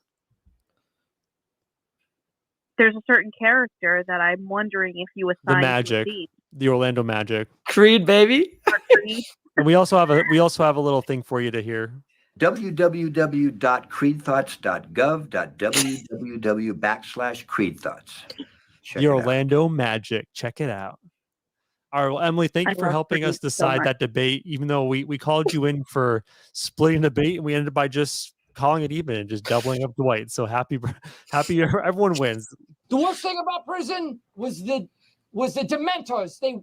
[SPEAKER 9] There's a certain character that I'm wondering if you
[SPEAKER 1] The
[SPEAKER 9] assign to a
[SPEAKER 1] Magic.
[SPEAKER 9] team.
[SPEAKER 1] The Orlando Magic.
[SPEAKER 2] Creed, baby.
[SPEAKER 9] Creed?
[SPEAKER 1] And we also have a little thing for you to hear.
[SPEAKER 10] www.creedthoughts.gov.www/creedthoughts. Check
[SPEAKER 1] The
[SPEAKER 10] it out.
[SPEAKER 1] Orlando Magic. Check it out. All right, well, Emily, thank
[SPEAKER 9] I
[SPEAKER 1] you for
[SPEAKER 9] love
[SPEAKER 1] helping
[SPEAKER 9] Creed
[SPEAKER 1] us
[SPEAKER 9] so
[SPEAKER 1] decide
[SPEAKER 9] much.
[SPEAKER 1] that debate, even though we called you in for splitting the debate, and we ended by just calling it even and just doubling up Dwight. So happy everyone wins.
[SPEAKER 8] The worst thing about prison was the Dementors. They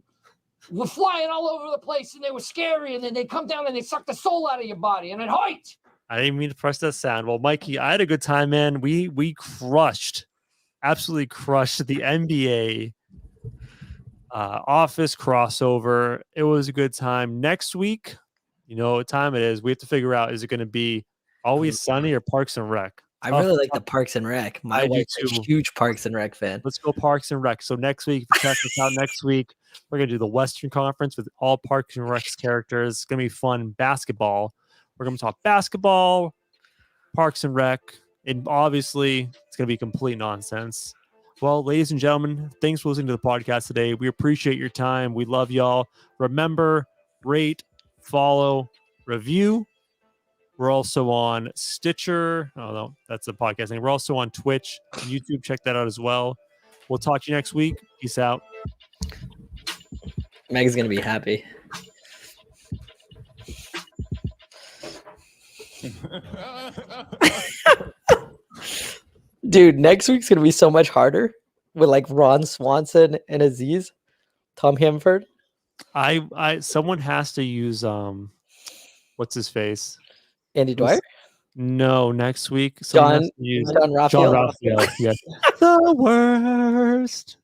[SPEAKER 8] were flying all over the place and they were scary, and then they come down and they suck the soul out of your body, and it hurt.
[SPEAKER 1] I didn't mean to press that sound. Well, Mikey, I had a good time, man. We absolutely crushed the NBA Office crossover. It was a good time. Next week, you know what time it is. We have to figure out, is it going to be Always Sunny or Parks and Rec?
[SPEAKER 2] I
[SPEAKER 1] Tough-
[SPEAKER 2] really like the Parks and Rec.
[SPEAKER 1] I
[SPEAKER 2] My
[SPEAKER 1] do
[SPEAKER 2] wife's a
[SPEAKER 1] too.
[SPEAKER 2] huge Parks and Rec fan.
[SPEAKER 1] Let's go Parks and Rec. So next week, if you check us out next week, we're going to do the Western Conference with all Parks and Rec's characters. It's going to be fun. Basketball. We're going to talk basketball, Parks and Rec, and obviously it's going to be complete nonsense. Well, ladies and gentlemen, thanks for listening to the podcast today. We appreciate your time. We love y'all. Remember, rate, follow, review. We're also on Stitcher. Oh, no, that's the podcast thing. We're also on Twitch, YouTube. Check that out as well. We'll talk to you next week. Peace out.
[SPEAKER 2] Meg's going to be happy. Dude, next week's going to be so much harder with like Ron Swanson and Aziz, Tom Hanford.
[SPEAKER 1] Someone has to use what's his face?
[SPEAKER 2] Andy Dwyer?
[SPEAKER 1] No, next week someone has
[SPEAKER 2] John
[SPEAKER 1] to use
[SPEAKER 2] John Raphael.
[SPEAKER 1] John Raphael. Yes. The worst.